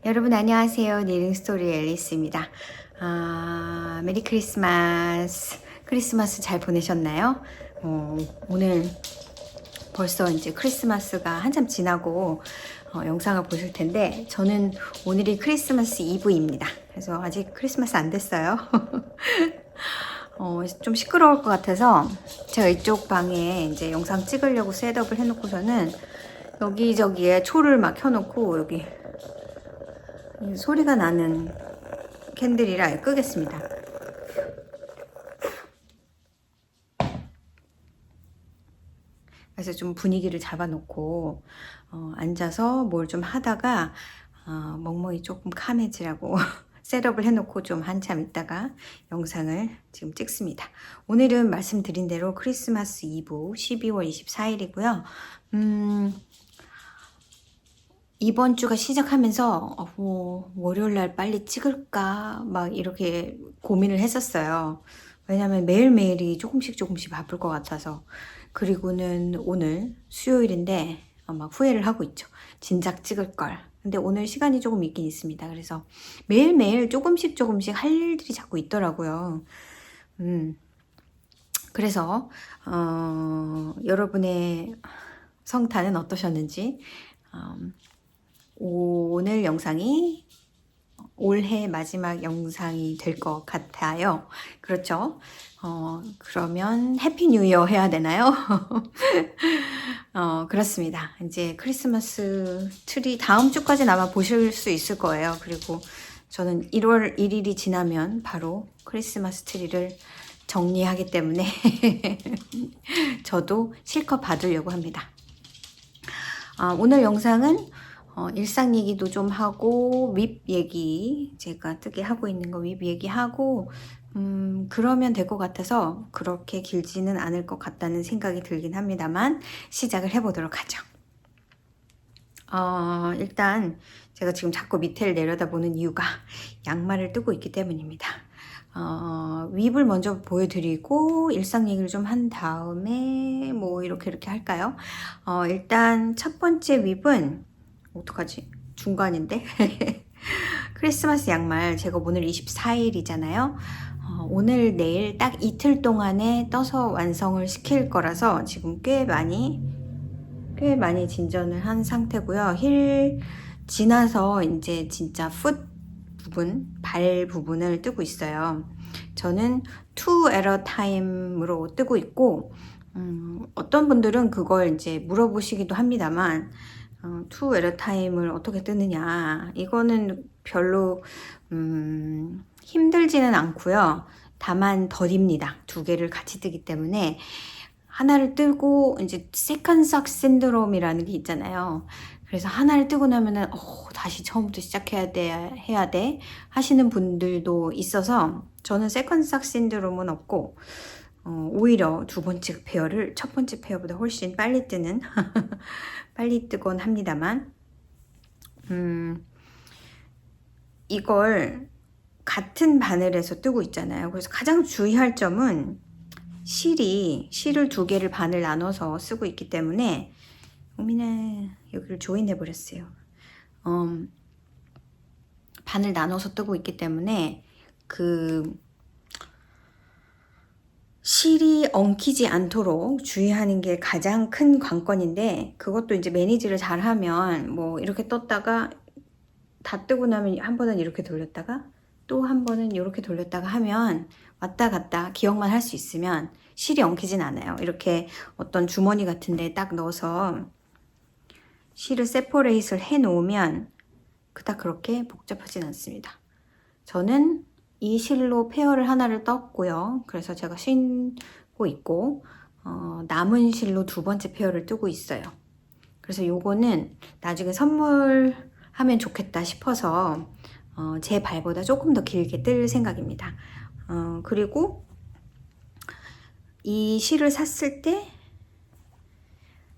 여러분 안녕하세요. 니링스토리 앨리스입니다. 메리 크리스마스. 크리스마스 잘 보내셨나요? 오늘 벌써 이제 크리스마스가 한참 지나고 영상을 보실 텐데 저는 오늘이 크리스마스 이브입니다. 그래서 아직 크리스마스 안 됐어요. 좀 시끄러울 것 같아서 제가 이쪽 방에 이제 영상 찍으려고 셋업을 해놓고서는 여기저기에 초를 막 켜놓고 여기 소리가 나는 캔들이라 끄겠습니다. 그래서 좀 분위기를 잡아놓고 앉아서 뭘 좀 하다가 멍멍이 조금 카매지라고 셋업을 해놓고 좀 한참 있다가 영상을 지금 찍습니다. 오늘은 말씀드린 대로 크리스마스 이브 12월 24일이고요. 이번 주가 시작하면서 월요일날 빨리 찍을까 막 이렇게 고민을 했었어요. 왜냐면 매일매일이 조금씩 바쁠 것 같아서. 그리고는 오늘 수요일인데 막 후회를 하고 있죠. 진작 찍을 걸. 근데 오늘 시간이 조금 있긴 있습니다. 그래서 매일매일 조금씩 할 일들이 자꾸 있더라고요. 그래서 여러분의 성탄은 어떠셨는지, 오늘 영상이 올해 마지막 영상이 될 것 같아요. 그렇죠? 그러면 해피 뉴 이어 해야 되나요? 그렇습니다. 이제 크리스마스 트리 다음 주까지는 아마 보실 수 있을 거예요. 그리고 저는 1월 1일이 지나면 바로 크리스마스 트리를 정리하기 때문에 저도 실컷 받으려고 합니다. 오늘 영상은 일상 얘기도 좀 하고 윗 얘기, 제가 뜨게 하고 있는 거 윗 얘기하고 그러면 될 것 같아서 그렇게 길지는 않을 것 같다는 생각이 들긴 합니다만 시작을 해보도록 하죠. 일단 제가 지금 자꾸 밑에를 내려다보는 이유가 양말을 뜨고 있기 때문입니다. 윗을 먼저 보여드리고 일상 얘기를 좀 한 다음에 뭐 이렇게 할까요? 일단 첫 번째 윗은 어떡하지? 중간인데? 크리스마스 양말, 제가 오늘 24일이잖아요. 오늘 내일 딱 이틀 동안에 떠서 완성을 시킬 거라서 지금 꽤 많이 진전을 한 상태고요. 힐 지나서 이제 진짜 풋 부분, 발 부분을 뜨고 있어요. 저는 2 at a time으로 뜨고 있고, 어떤 분들은 그걸 이제 물어보시기도 합니다만, 2 at a time을 어떻게 뜨느냐, 이거는 별로 힘들지는 않고요. 다만 더딥니다. 두 개를 같이 뜨기 때문에 하나를 뜨고 이제 세컨 삭 신드롬이라는 게 있잖아요. 그래서 하나를 뜨고 나면은 다시 처음부터 시작해야 돼 하시는 분들도 있어서 저는 세컨 삭 신드롬은 없고 오히려 두 번째 페어를 첫 번째 페어보다 훨씬 빨리 뜨는 빨리 뜨곤 합니다만 이걸 같은 바늘에서 뜨고 있잖아요. 그래서 가장 주의할 점은 실을 두 개를 반을 나눠서 쓰고 있기 때문에 오미는 여기를 조인해 버렸어요. 반을 나눠서 뜨고 있기 때문에 그 실이 엉키지 않도록 주의하는 게 가장 큰 관건인데, 그것도 이제 매니지를 잘 하면 뭐 이렇게 떴다가 다 뜨고 나면 한 번은 이렇게 돌렸다가 또 한 번은 이렇게 돌렸다가 하면 왔다 갔다 기억만 할 수 있으면 실이 엉키진 않아요. 이렇게 어떤 주머니 같은 데 딱 넣어서 실을 세퍼레이트를 해 놓으면 그닥 그렇게 복잡하진 않습니다. 저는 이 실로 페어를 하나를 떴고요. 그래서 제가 신고 있고 남은 실로 두 번째 페어를 뜨고 있어요. 그래서 요거는 나중에 선물하면 좋겠다 싶어서 제 발보다 조금 더 길게 뜰 생각입니다. 그리고 이 실을 샀을 때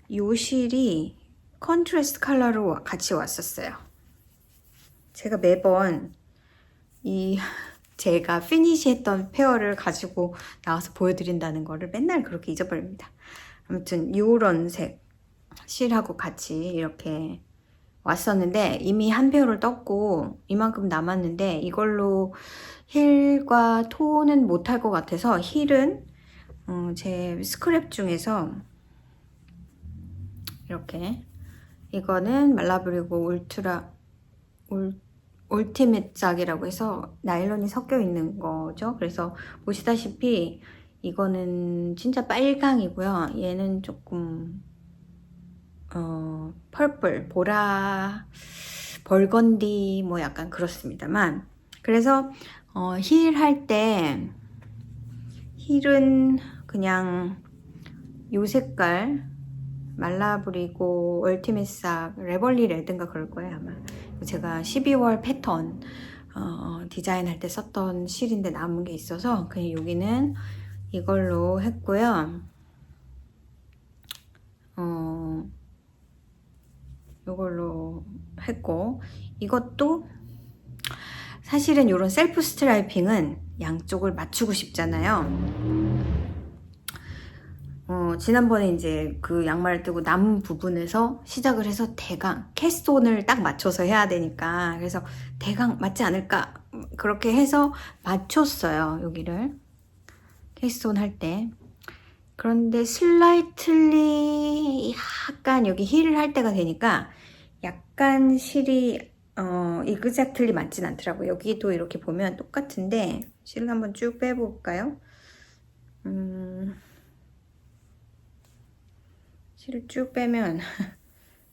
이 실이 컨트라스트 컬러로 같이 왔었어요. 제가 매번 제가 피니시했던 페어를 가지고 나와서 보여드린다는 거를 맨날 그렇게 잊어버립니다. 아무튼 이런 색 실하고 같이 이렇게 왔었는데 이미 한 배우를 떴고 이만큼 남았는데 이걸로 힐과 톤은 못할 것 같아서 힐은 제 스크랩 중에서 이렇게 이거는 말라브리고 울티밋 짝이라고 해서 나일론이 섞여 있는 거죠. 그래서 보시다시피 이거는 진짜 빨강이고요. 얘는 조금 펄플, 보라, 벌건디 뭐 약간 그렇습니다만, 그래서 힐 할 때 힐은 그냥 요 색깔 말라브리고 얼티밋삭 레벌리 레드인가 그럴 거예요 아마. 제가 12월 패턴 디자인할 때 썼던 실인데 남은 게 있어서 그냥 여기는 이걸로 했고요. 이걸로 했고, 이것도 사실은 이런 셀프 스트라이핑은 양쪽을 맞추고 싶잖아요. 지난번에 이제 그 양말을 뜨고 남은 부분에서 시작을 해서 대강 캐스톤을 딱 맞춰서 해야 되니까, 그래서 대강 맞지 않을까 그렇게 해서 맞췄어요, 여기를 캐스톤 할 때. 그런데 슬라이틀리 약간 여기 힐을 할 때가 되니까 약간 실이 이그젝틀리 맞진 않더라고요. 여기도 이렇게 보면 똑같은데 실을 한번 쭉 빼볼까요? 실을 쭉 빼면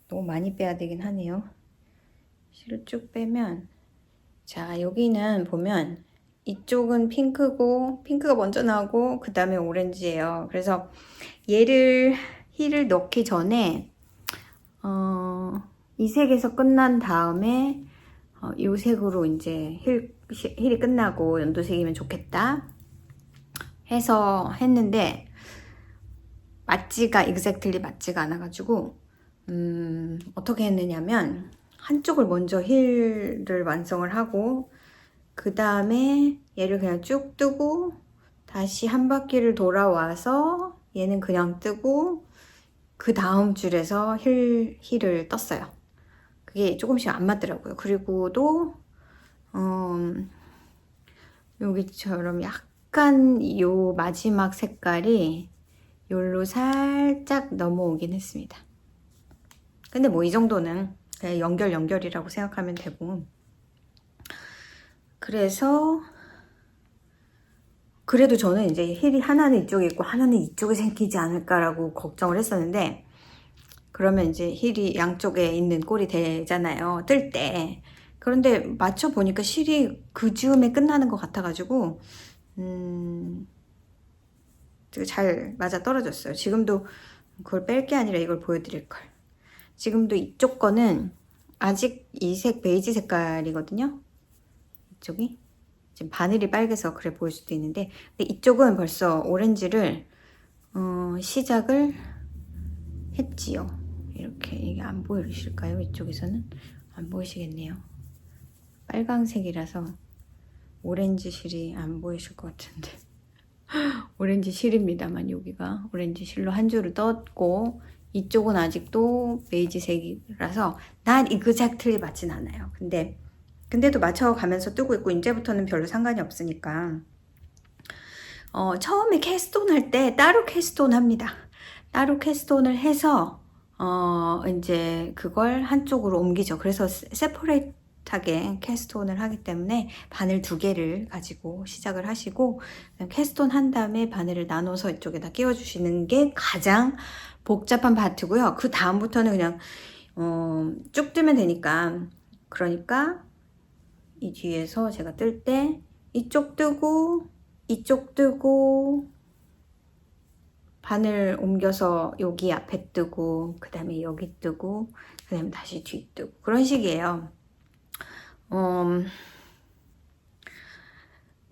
너무 많이 빼야 되긴 하네요. 실을 쭉 빼면, 자, 여기는 보면 이쪽은 핑크고, 핑크가 먼저 나오고 그 다음에 오렌지예요. 그래서 얘를 힐을 넣기 전에 이 색에서 끝난 다음에 이 색으로 이제 힐이 끝나고 연두색이면 좋겠다 해서 했는데 맞지가 exactly 맞지가 않아가지고 어떻게 했느냐면 한쪽을 먼저 힐을 완성을 하고 그 다음에 얘를 그냥 쭉 뜨고 다시 한 바퀴를 돌아와서 얘는 그냥 뜨고 그 다음 줄에서 힐을 떴어요. 그게 조금씩 안 맞더라고요. 그리고 또 여기처럼 약간 요 마지막 색깔이 요로 살짝 넘어오긴 했습니다. 근데 뭐 이 정도는 그냥 연결이라고 생각하면 되고, 그래서 그래도 저는 이제 힐이 하나는 이쪽에 있고 하나는 이쪽에 생기지 않을까라고 걱정을 했었는데, 그러면 이제 힐이 양쪽에 있는 꼴이 되잖아요, 뜰 때. 그런데 맞춰보니까 실이 그 즈음에 끝나는 것 같아가지고 잘 맞아 떨어졌어요. 지금도 그걸 뺄 게 아니라 이걸 보여드릴걸. 지금도 이쪽 거는 아직 이 색 베이지 색깔이거든요. 이쪽이 지금 바늘이 빨개서 그래 보일 수도 있는데, 근데 이쪽은 벌써 오렌지를 시작을 했지요. 이렇게 이게 안 보이실까요? 이쪽에서는 안 보이시겠네요. 빨강색이라서 오렌지 실이 안 보이실 것 같은데 오렌지 실입니다만 여기가 오렌지 실로 한 줄을 떴고 이쪽은 아직도 베이지색이라서 난 exactly 맞진 않아요. 근데도 맞춰가면서 뜨고 있고 이제부터는 별로 상관이 없으니까 처음에 캐스톤 할 때 따로 캐스톤 합니다. 따로 캐스톤을 해서 이제 그걸 한쪽으로 옮기죠. 그래서 세퍼레이트하게 캐스톤을 하기 때문에 바늘 2개를 가지고 시작을 하시고 캐스톤 한 다음에 바늘을 나눠서 이쪽에다 끼워주시는 게 가장 복잡한 파트고요. 그 다음부터는 그냥 쭉 뜨면 되니까, 그러니까 이 뒤에서 제가 뜰 때 이쪽 뜨고 이쪽 뜨고 바늘 옮겨서 여기 앞에 뜨고 그 다음에 여기 뜨고 그 다음에 다시 뒤 뜨고 그런 식이에요.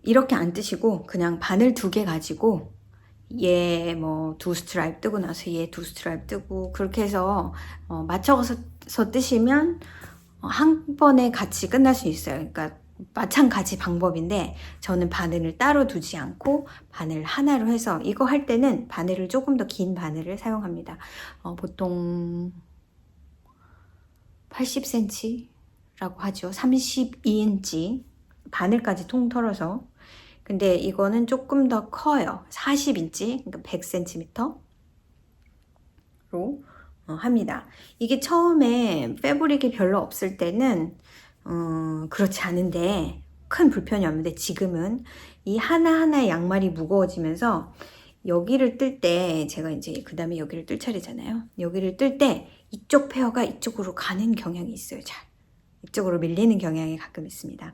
이렇게 안 뜨시고 그냥 바늘 2개 가지고 얘 뭐 2스트라이프 뜨고 나서 얘 2스트라이프 뜨고 그렇게 해서 맞춰서 뜨시면 한 번에 같이 끝날 수 있어요. 그러니까 마찬가지 방법인데 저는 바늘을 따로 두지 않고 바늘 하나로 해서, 이거 할 때는 바늘을 조금 더 긴 바늘을 사용합니다. 보통 80cm라고 하죠. 32인치 바늘까지 통 털어서. 근데 이거는 조금 더 커요. 40인치, 그러니까 100cm로 합니다. 이게 처음에 패브릭이 별로 없을 때는 그렇지 않은데 큰 불편이 없는데, 지금은 이 하나하나의 양말이 무거워지면서 여기를 뜰 때, 제가 이제 그 다음에 여기를 뜰 차례잖아요. 여기를 뜰 때 이쪽 페어가 이쪽으로 가는 경향이 있어요. 잘 이쪽으로 밀리는 경향이 가끔 있습니다.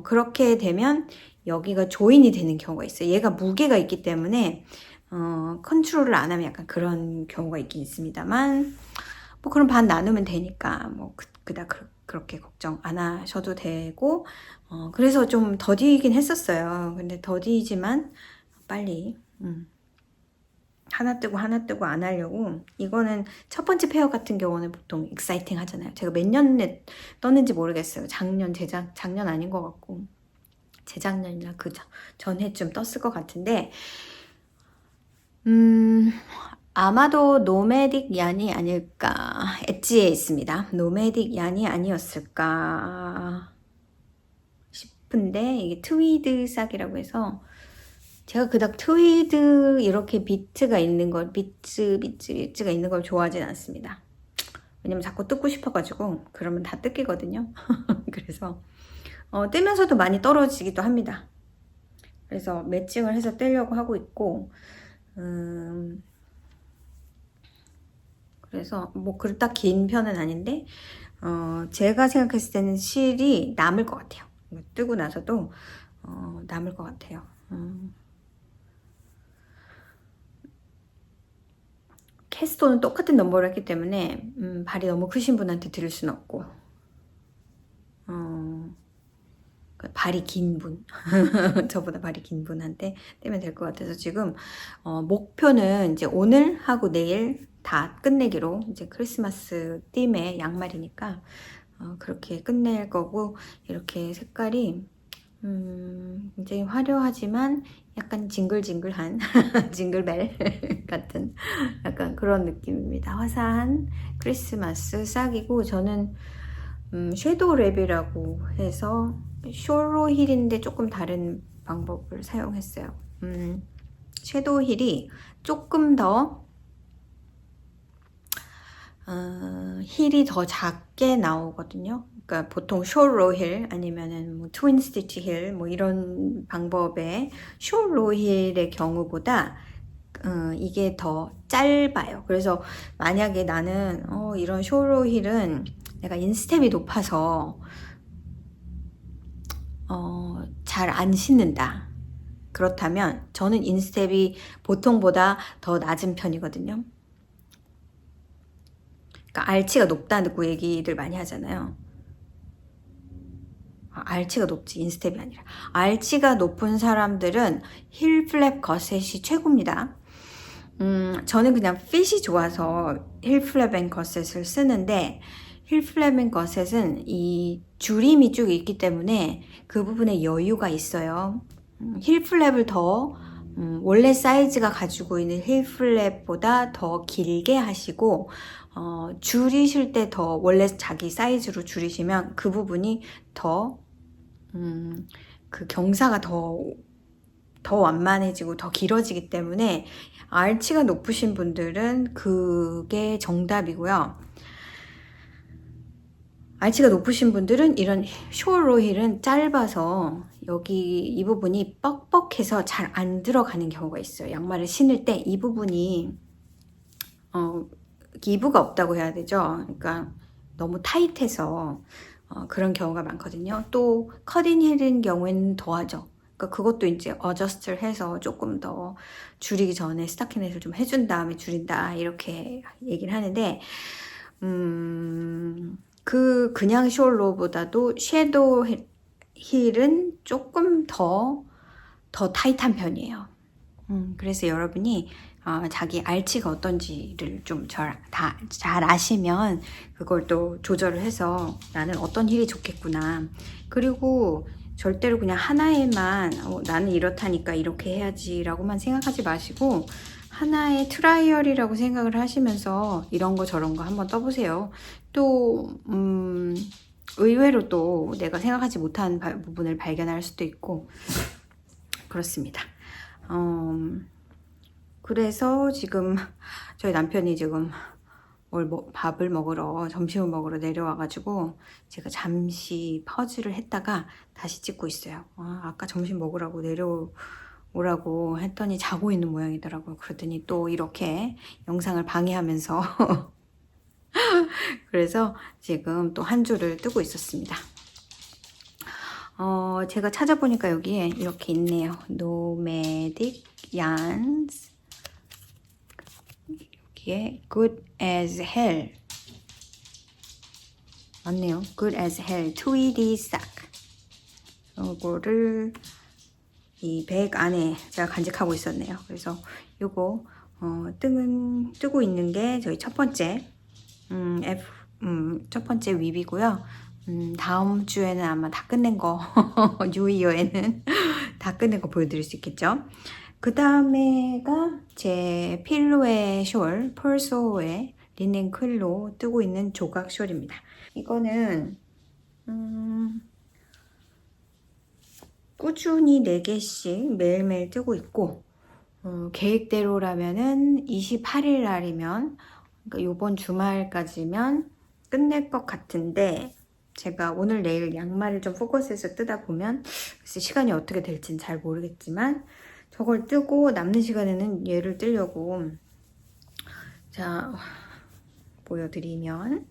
그렇게 되면 여기가 조인이 되는 경우가 있어요. 얘가 무게가 있기 때문에 컨트롤을 안 하면 약간 그런 경우가 있긴 있습니다만, 뭐 그럼 반 나누면 되니까 뭐 그렇게 걱정 안 하셔도 되고, 그래서 좀 더디긴 했었어요. 근데 더디지만 빨리 하나 뜨고 안 하려고. 이거는 첫 번째 페어 같은 경우는 보통 익사이팅 하잖아요. 제가 몇 년에 떴는지 모르겠어요. 작년 아닌 것 같고, 재작년이나 그 전해쯤 떴을 것 같은데, 아마도 노매딕 얀이 아닐까, 엣지에 있습니다. 노매딕 얀이 아니었을까 싶은데, 이게 트위드 싹이라고 해서, 제가 그닥 트위드 이렇게 비트가 있는 걸, 비트가 있는 걸 좋아하진 않습니다. 왜냐면 자꾸 뜯고 싶어가지고, 그러면 다 뜯기거든요. 그래서 떼면서도 많이 떨어지기도 합니다. 그래서 매칭을 해서 떼려고 하고 있고, 그래서 뭐 그렇다 긴 편은 아닌데, 제가 생각했을 때는 실이 남을 것 같아요. 뜨고 나서도 남을 것 같아요. 캐스톤은 똑같은 넘버를 했기 때문에 발이 너무 크신 분한테 드릴 수는 없고, 발이 긴 분 저보다 발이 긴 분한테 떼면 될 것 같아서, 지금 목표는 이제 오늘 하고 내일 다 끝내기로, 이제 크리스마스 띠의 양말이니까 그렇게 끝낼 거고, 이렇게 색깔이 굉장히 화려하지만 약간 징글징글한 징글벨 같은 약간 그런 느낌입니다. 화사한 크리스마스 싹이고, 저는 섀도우 랩이라고 해서 숄로 힐인데 조금 다른 방법을 사용했어요. 섀도우 힐이 조금 더 힐이 더 작게 나오거든요. 그러니까 보통 숄로 힐 아니면은 뭐 트윈 스티치 힐 뭐 이런 방법의 숄로 힐의 경우보다 이게 더 짧아요. 그래서 만약에 나는 이런 숄로 힐은 내가 인스텝이 높아서 잘 안 신는다, 그렇다면 저는 인스텝이 보통보다 더 낮은 편이거든요. 그러니까 알치가 높다고 얘기들 많이 하잖아요. 알치가 높지, 인스텝이 아니라. 알치가 높은 사람들은 힐 플랩 거셋이 최고입니다. 저는 그냥 핏이 좋아서 힐 플랩 앤 거셋을 쓰는데, 힐 플랩 앤 거셋은 이 줄임이 쭉 있기 때문에 그 부분에 여유가 있어요. 힐 플랩을 더 원래 사이즈가 가지고 있는 힐 플랩보다 더 길게 하시고, 줄이실 때 더 원래 자기 사이즈로 줄이시면 그 부분이 더 그 경사가 더 완만해지고 더 길어지기 때문에, 알치가 높으신 분들은 그게 정답이고요. 알치가 높으신 분들은 이런 숄로 힐은 짧아서 여기 이 부분이 뻑뻑해서 잘 안 들어가는 경우가 있어요. 양말을 신을 때 이 부분이 기부가 없다고 해야 되죠. 그러니까 너무 타이트해서 그런 경우가 많거든요. 또 컷인 힐인 경우에는 더하죠. 그러니까 그것도 이제 어저스트를 해서 조금 더 줄이기 전에 스타킹넷을 좀 해준 다음에 줄인다, 이렇게 얘기를 하는데, 그냥 숄로보다도 섀도우 힐은 조금 더 타이트한 편이에요. 그래서 여러분이 자기 알치가 어떤지를 좀 잘 아시면 그걸 또 조절을 해서 나는 어떤 힐이 좋겠구나. 그리고 절대로 그냥 하나에만 나는 이렇다니까 이렇게 해야지 라고만 생각하지 마시고, 하나의 트라이얼이라고 생각을 하시면서 이런 거 저런 거 한번 떠보세요. 또 의외로 또 내가 생각하지 못한 부분을 발견할 수도 있고 그렇습니다. 그래서 지금 저희 남편이 지금 밥을 먹으러, 점심을 먹으러 내려와가지고 제가 잠시 퍼즐을 했다가 다시 찍고 있어요. 아까 점심 먹으라고 내려오라고 했더니 자고 있는 모양이더라고요. 그러더니 또 이렇게 영상을 방해하면서 그래서 지금 또 한 줄을 뜨고 있었습니다. 제가 찾아보니까 여기에 이렇게 있네요. Nomadic Yarns. 여기에 Good as Hell. 맞네요. Good as Hell. Tweedy Sock. 요거를 이 백 안에 제가 간직하고 있었네요. 그래서 요거 뜨고 있는 게 저희 첫 번째 첫 번째 윕이고요. 다음 주에는 아마 다 끝낸 거 뉴이어에는 다 끝낸 거 보여드릴 수 있겠죠. 그 다음에가 제 필로의 숄, 펄소의 리넨 퀼로 뜨고 있는 조각 숄입니다. 이거는 꾸준히 4개씩 매일매일 뜨고 있고 계획대로라면은 28일 날이면 그러니까 요번 주말까지면 끝낼 것 같은데 제가 오늘 내일 양말을 좀 포커스해서 뜨다 보면 글쎄 시간이 어떻게 될지는 잘 모르겠지만 저걸 뜨고 남는 시간에는 얘를 뜨려고 자 보여드리면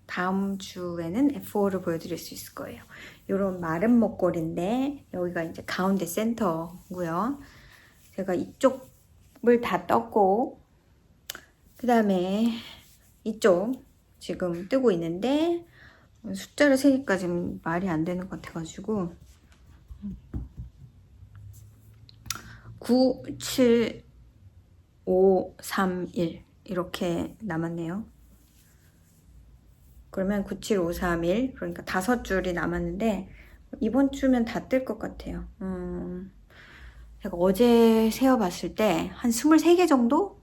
다음 주에는 F5를 보여드릴 수 있을 거예요. 이런 마른 목걸이인데 여기가 이제 가운데 센터고요. 제가 이쪽을 다 떴고 그 다음에 이쪽 지금 뜨고 있는데 숫자를 세니까 지금 말이 안 되는 것 같아가지고 9, 7, 5, 3, 1 이렇게 남았네요. 그러면 9, 7, 5, 3, 1 그러니까 5줄이 남았는데 이번 주면 다 뜰 것 같아요. 제가 어제 세어봤을 때 한 23개 정도?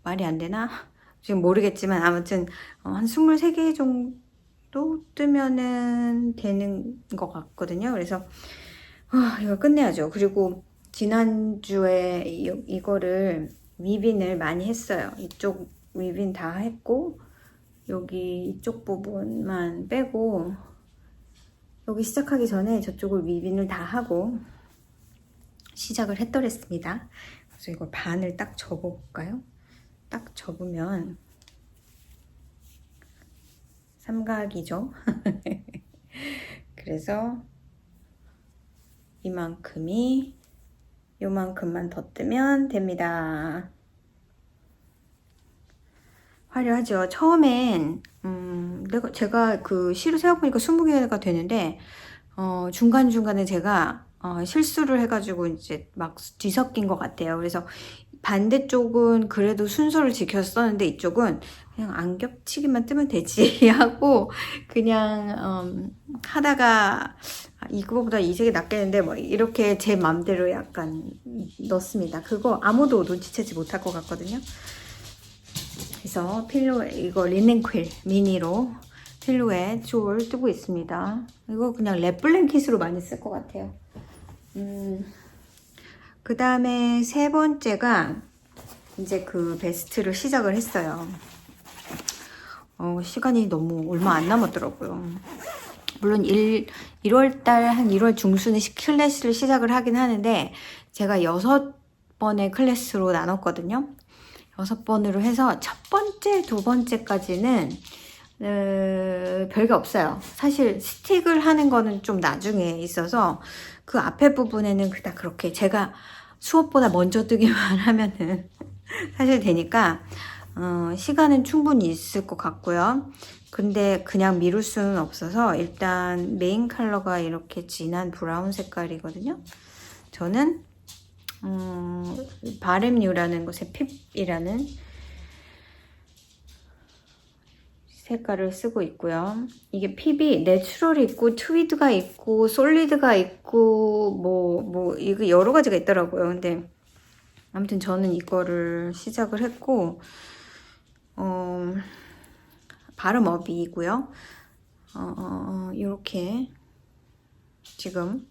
말이 안 되나? 지금 모르겠지만 아무튼 한 23개 정도 뜨면은 되는 것 같거든요. 그래서 이거 끝내야죠. 그리고 지난주에 이거를 위빈을 많이 했어요. 이쪽 위빈 다 했고 여기 이쪽 부분만 빼고 여기 시작하기 전에 저쪽을 위빈을 다 하고 시작을 했더랬습니다. 그래서 이걸 반을 딱 접어볼까요? 딱 접으면 삼각이죠. 그래서 이만큼이 요만큼만 더 뜨면 됩니다. 화려하죠. 처음엔 제가 그 시로 세어보니까 20개가 되는데 중간중간에 제가 실수를 해가지고 이제 막 뒤섞인 것 같아요. 그래서 반대쪽은 그래도 순서를 지켜서 썼는데 이쪽은 그냥 안 겹치기만 뜨면 되지 하고 그냥 하다가 이거보다 이 색이 낫겠는데 뭐 이렇게 제 맘대로 약간 넣습니다. 그거 아무도 눈치채지 못할 것 같거든요. 그래서 이거 리넨 퀼 미니로 필로에 숄 뜨고 있습니다. 이거 그냥 랩 블랭킷으로 많이 쓸 것 같아요. 그 다음에 세 번째가 이제 그 베스트를 시작을 했어요. 시간이 너무 얼마 안 남았더라고요. 물론 1월달 한 1월 중순에 클래스를 시작을 하긴 하는데 제가 6번의 클래스로 나눴거든요. 6번으로 해서 첫 번째, 두 번째까지는 별게 없어요. 사실 스틱을 하는 거는 좀 나중에 있어서 그 앞에 부분에는 그닥 그렇게 제가 수업보다 먼저 뜨기만 하면은 사실 되니까 시간은 충분히 있을 것 같고요. 근데 그냥 미룰 수는 없어서 일단 메인 컬러가 이렇게 진한 브라운 색깔이거든요. 저는 바램뉴라는 곳의 핍이라는 색깔을 쓰고 있고요. 이게 핍이 내추럴이 있고 트위드가 있고 솔리드가 있고 이거 여러 가지가 있더라고요. 근데 아무튼 저는 이거를 시작을 했고 바름업이고요. 이렇게 지금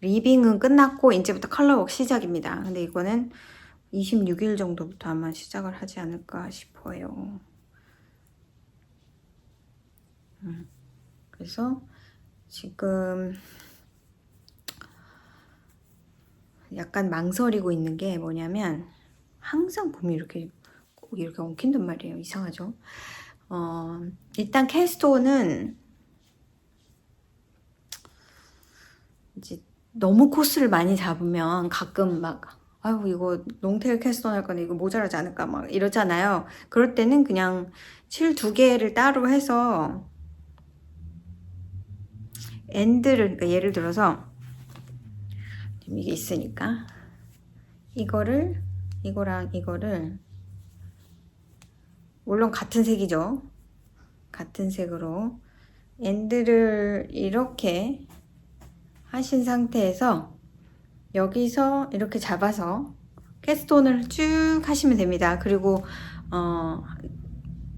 리빙은 끝났고 이제부터 컬러웍 시작입니다. 근데 이거는 26일 정도부터 아마 시작을 하지 않을까 싶어요. 그래서 지금 약간 망설이고 있는 게 뭐냐면 항상 봄이 이렇게 꼭 이렇게 엉킨단 말이에요. 이상하죠? 일단 캐스톤은 이제 너무 코스를 많이 잡으면 가끔 막 아유 이거 롱테일 캐스톤 할 건데 이거 모자라지 않을까 막 이러잖아요. 그럴 때는 그냥 실 2개를 따로 해서 엔드를 그러니까 예를 들어서 이게 있으니까 이거랑 이거를 물론 같은 색이죠. 같은 색으로 엔드를 이렇게 하신 상태에서 여기서 이렇게 잡아서 캐스톤을 쭉 하시면 됩니다. 그리고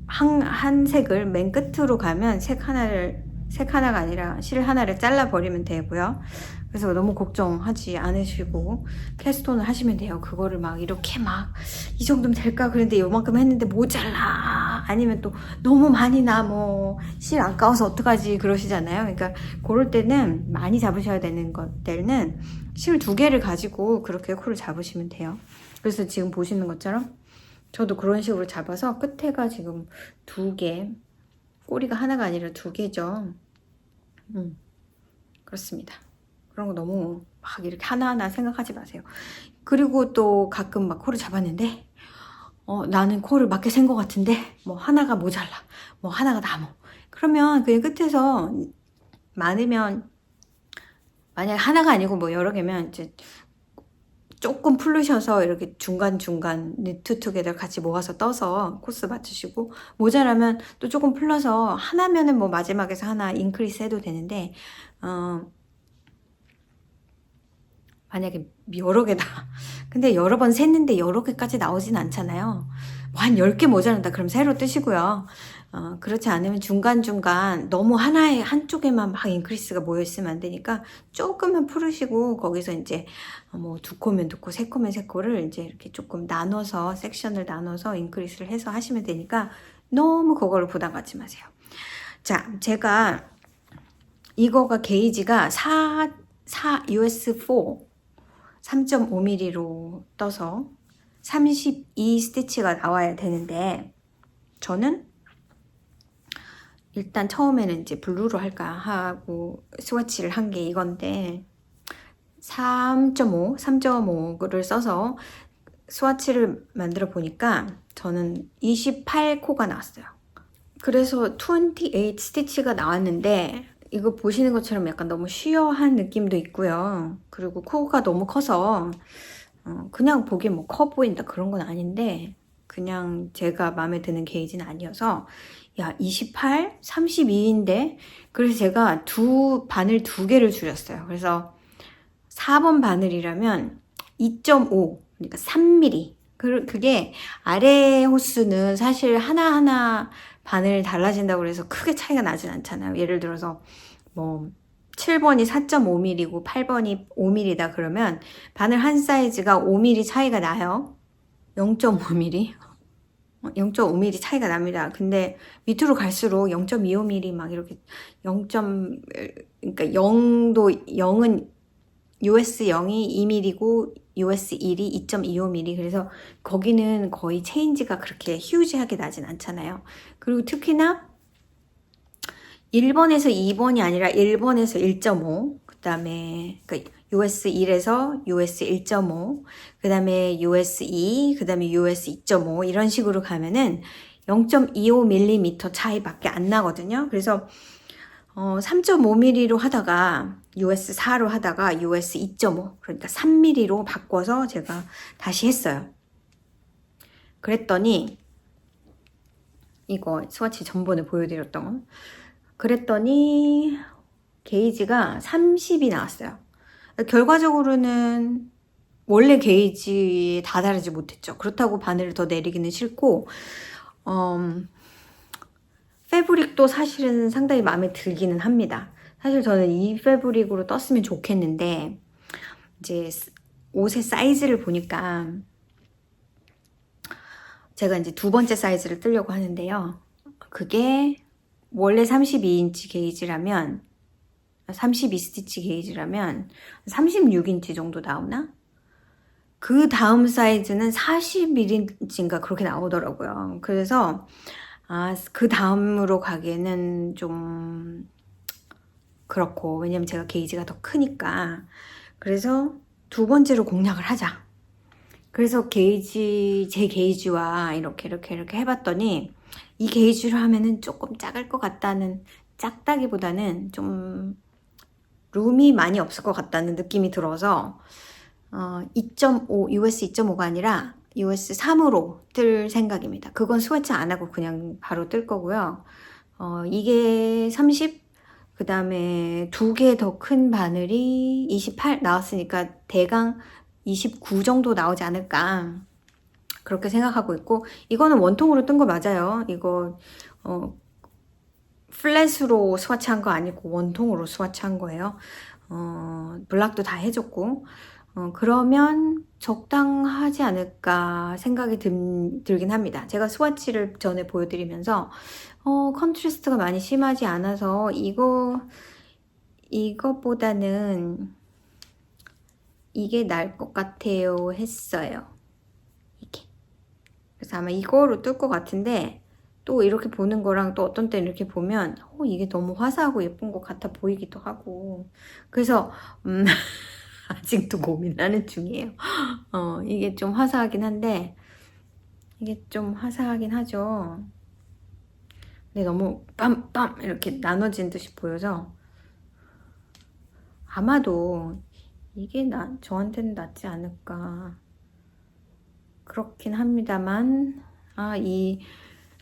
한 색을 맨 끝으로 가면 색 하나가 아니라 실 하나를 잘라 버리면 되고요. 그래서 너무 걱정하지 않으시고 캐스톤을 하시면 돼요. 그거를 막 이렇게 막 이 정도면 될까 그런데 요만큼 했는데 모자라 아니면 또 너무 많이 나 뭐 실 아까워서 어떡하지 그러시잖아요. 그러니까 그럴 때는 많이 잡으셔야 되는 것들은 실 2개를 가지고 그렇게 콜을 잡으시면 돼요. 그래서 지금 보시는 것처럼 저도 그런 식으로 잡아서 끝에가 지금 2개, 꼬리가 하나가 아니라 2개죠. 그렇습니다. 그런 거 너무 막 이렇게 하나하나 생각하지 마세요. 그리고 또 가끔 막 콜을 잡았는데 나는 콜을 맞게 센 것 같은데 뭐 하나가 모자라 뭐 하나가 남어 그러면 그냥 끝에서 많으면 만약 하나가 아니고 뭐 여러 개면 이제 조금 풀르셔서 이렇게 중간중간 니트 투게더 같이 모아서 떠서 코스 맞추시고 모자라면 또 조금 풀러서 하나면은 뭐 마지막에서 하나 인크리스 해도 되는데 만약에 여러 개다. 근데 여러 번 샜는데 여러 개까지 나오진 않잖아요. 뭐 한 10개 모자란다. 그럼 새로 뜨시고요. 그렇지 않으면 중간중간 너무 하나에 한쪽에만 막 인크리스가 모여있으면 안 되니까 조금만 풀으시고 거기서 이제 뭐 2코면 2코, 3코면 3코를 이제 이렇게 조금 나눠서 섹션을 나눠서 인크리스를 해서 하시면 되니까 너무 그거를 부담 갖지 마세요. 자, 제가 이거가 게이지가 US4 3.5mm로 떠서 32 스티치가 나와야 되는데 저는 일단 처음에는 이제 블루로 할까 하고 스와치를 한 게 이건데 3.5를 써서 스와치를 만들어 보니까 저는 28코가 나왔어요. 그래서 28 스티치가 나왔는데 이거 보시는 것처럼 약간 너무 쉬어한 느낌도 있고요. 그리고 코가 너무 커서 그냥 보기엔 뭐 커 보인다 그런 건 아닌데 그냥 제가 마음에 드는 게이지는 아니어서 야 28, 32인데 그래서 제가 바늘 2개를 줄였어요. 그래서 4번 바늘이라면 2.5 그러니까 3mm 그게 아래 호수는 사실 하나하나 바늘 달라진다고 해서 크게 차이가 나진 않잖아요. 예를 들어서 뭐 7번이 4.5mm고 8번이 5mm다 그러면 바늘 한 사이즈가 5mm 차이가 나요. 0.5mm 0.5mm 차이가 납니다. 근데 밑으로 갈수록 0.25mm 막 이렇게 0.그러니까 0은 US 0이 2mm고 US 1이 2.25mm 그래서 거기는 거의 체인지가 그렇게 휴지하게 나진 않잖아요. 그리고 특히나 1번에서 2번이 아니라 1번에서 1.5 그 다음에 US 1에서 US 1.5 그 다음에 US 2 그 다음에 US 2.5 이런 식으로 가면은 0.25mm 차이밖에 안 나거든요. 그래서 3.5mm로 하다가 US 4로 하다가 US 2.5 그러니까 3mm로 바꿔서 제가 다시 했어요. 그랬더니 이거 스와치 전번에 보여드렸던 거. 그랬더니 게이지가 30이 나왔어요. 결과적으로는 원래 게이지에 다다르지 못했죠. 그렇다고 바늘을 더 내리기는 싫고 패브릭도 사실은 상당히 마음에 들기는 합니다. 사실 저는 이 패브릭으로 떴으면 좋겠는데 이제 옷의 사이즈를 보니까 제가 이제 두 번째 사이즈를 뜨려고 하는데요. 그게 원래 32인치 게이지라면 32스티치 게이지라면 36인치 정도 나오나? 그 다음 사이즈는 41인치인가 그렇게 나오더라고요. 그래서 그 다음으로 가기에는 좀 그렇고, 왜냐면 제가 게이지가 더 크니까. 그래서 두 번째로 공략을 하자. 그래서 제 게이지와 이렇게 해봤더니 이 게이지로 하면은 조금 작을 것 같다는, 작다기보다는 좀 룸이 많이 없을 것 같다는 느낌이 들어서 2.5, US 2.5가 아니라 US 3으로 뜰 생각입니다. 그건 스웨치 안 하고 그냥 바로 뜰 거고요. 이게 30, 그 다음에 두 개 더 큰 바늘이 28 나왔으니까 대강 29 정도 나오지 않을까 그렇게 생각하고 있고, 이거는 원통으로 뜬 거 맞아요. 이거 플랫으로 스와치한 거 아니고 원통으로 스와치한 거예요. 블락도 다 해줬고, 그러면 적당하지 않을까 생각이 들긴 합니다. 제가 스와치를 전에 보여드리면서 컨트라스트가 많이 심하지 않아서 이것보다는 이게 나을 것 같아요 했어요. 이게. 그래서 아마 이거로 뜰 것 같은데, 또 이렇게 보는 거랑 또 어떤 때는 이렇게 보면 이게 너무 화사하고 예쁜 것 같아 보이기도 하고, 그래서 아직도 고민하는 중이에요. 이게 좀 화사하긴 한데, 이게 좀 화사하긴 하죠. 근데 너무 빰빰 이렇게 나눠진 듯이 보여서 아마도 이게 저한테는 낫지 않을까 그렇긴 합니다만, 이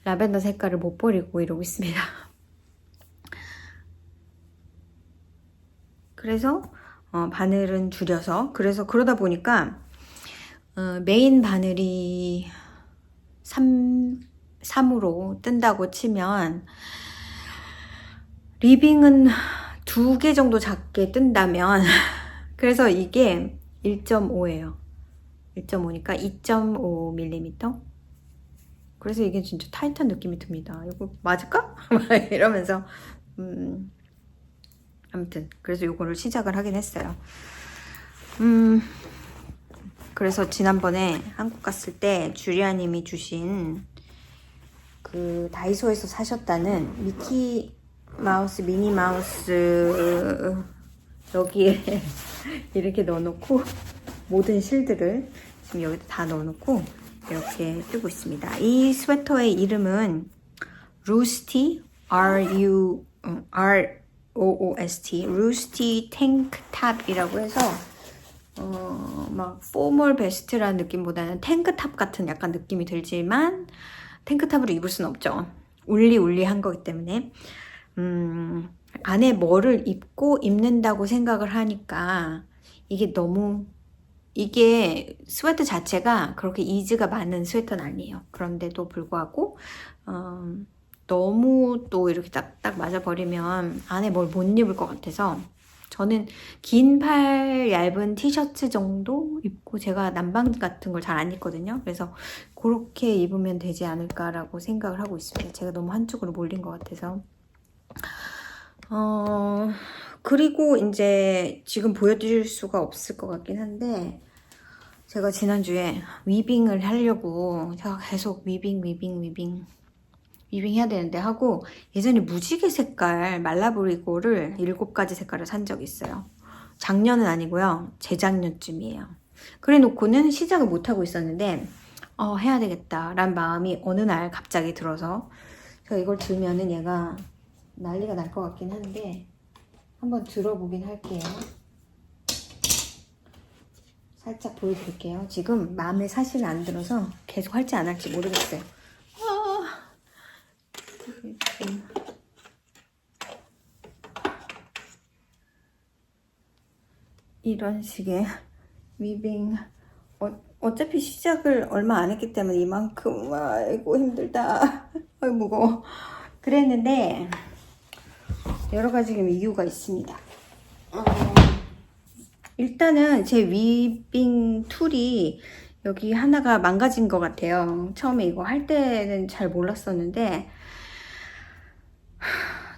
라벤더 색깔을 못 버리고 이러고 있습니다. 그래서 바늘은 줄여서, 그래서 그러다 보니까 메인 바늘이 3으로 뜬다고 치면 리빙은 2개 정도 작게 뜬다면 그래서 이게 1.5예요. 1.5니까 2.5mm. 그래서 이게 진짜 타이트한 느낌이 듭니다. 이거 맞을까? 이러면서 아무튼 그래서 이거를 시작을 하긴 했어요. 그래서 지난번에 한국 갔을 때 주리아님이 주신 그 다이소에서 사셨다는 미키 마우스, 미니 마우스 여기에 이렇게 넣어놓고 모든 실들을 지금 여기다 다 넣어놓고 이렇게 뜨고 있습니다. 이 스웨터의 이름은 루스티, R-U-R-O-O-S-T, 루스티 탱크탑이라고 해서 막 포멀 베스트라는 느낌보다는 탱크탑 같은 약간 느낌이 들지만 탱크탑으로 입을 수는 없죠. 울리울리한 거기 때문에 안에 뭐를 입는다고 생각을 하니까 이게 스웨터 자체가 그렇게 이즈가 많은 스웨터는 아니에요. 그런데도 불구하고 너무 또 이렇게 딱딱 맞아버리면 안에 뭘 못 입을 것 같아서 저는 긴 팔 얇은 티셔츠 정도 입고, 제가 남방 같은 걸 잘 안 입거든요. 그래서 그렇게 입으면 되지 않을까라고 생각을 하고 있습니다. 제가 너무 한쪽으로 몰린 것 같아서. 그리고 이제 지금 보여드릴 수가 없을 것 같긴 한데, 제가 지난주에 위빙을 하려고 제가 계속 위빙 해야 되는데 하고, 예전에 무지개 색깔 말라브리고를 7가지 색깔을 산 적이 있어요. 작년은 아니고요, 재작년쯤이에요. 그래 놓고는 시작을 못하고 있었는데 해야 되겠다 라는 마음이 어느 날 갑자기 들어서, 제가 이걸 들면은 얘가 난리가 날 것 같긴 한데 한번 들어보긴 할게요. 살짝 보여드릴게요. 지금 마음에 사실 안 들어서 계속 할지 안 할지 모르겠어요. 이런 식의 위빙. 어차피 시작을 얼마 안 했기 때문에 이만큼, 아이고 힘들다, 아이고 무거워. 그랬는데 여러 가지 이유가 있습니다. 일단은 제 위빙 툴이 여기 하나가 망가진 것 같아요. 처음에 이거 할 때는 잘 몰랐었는데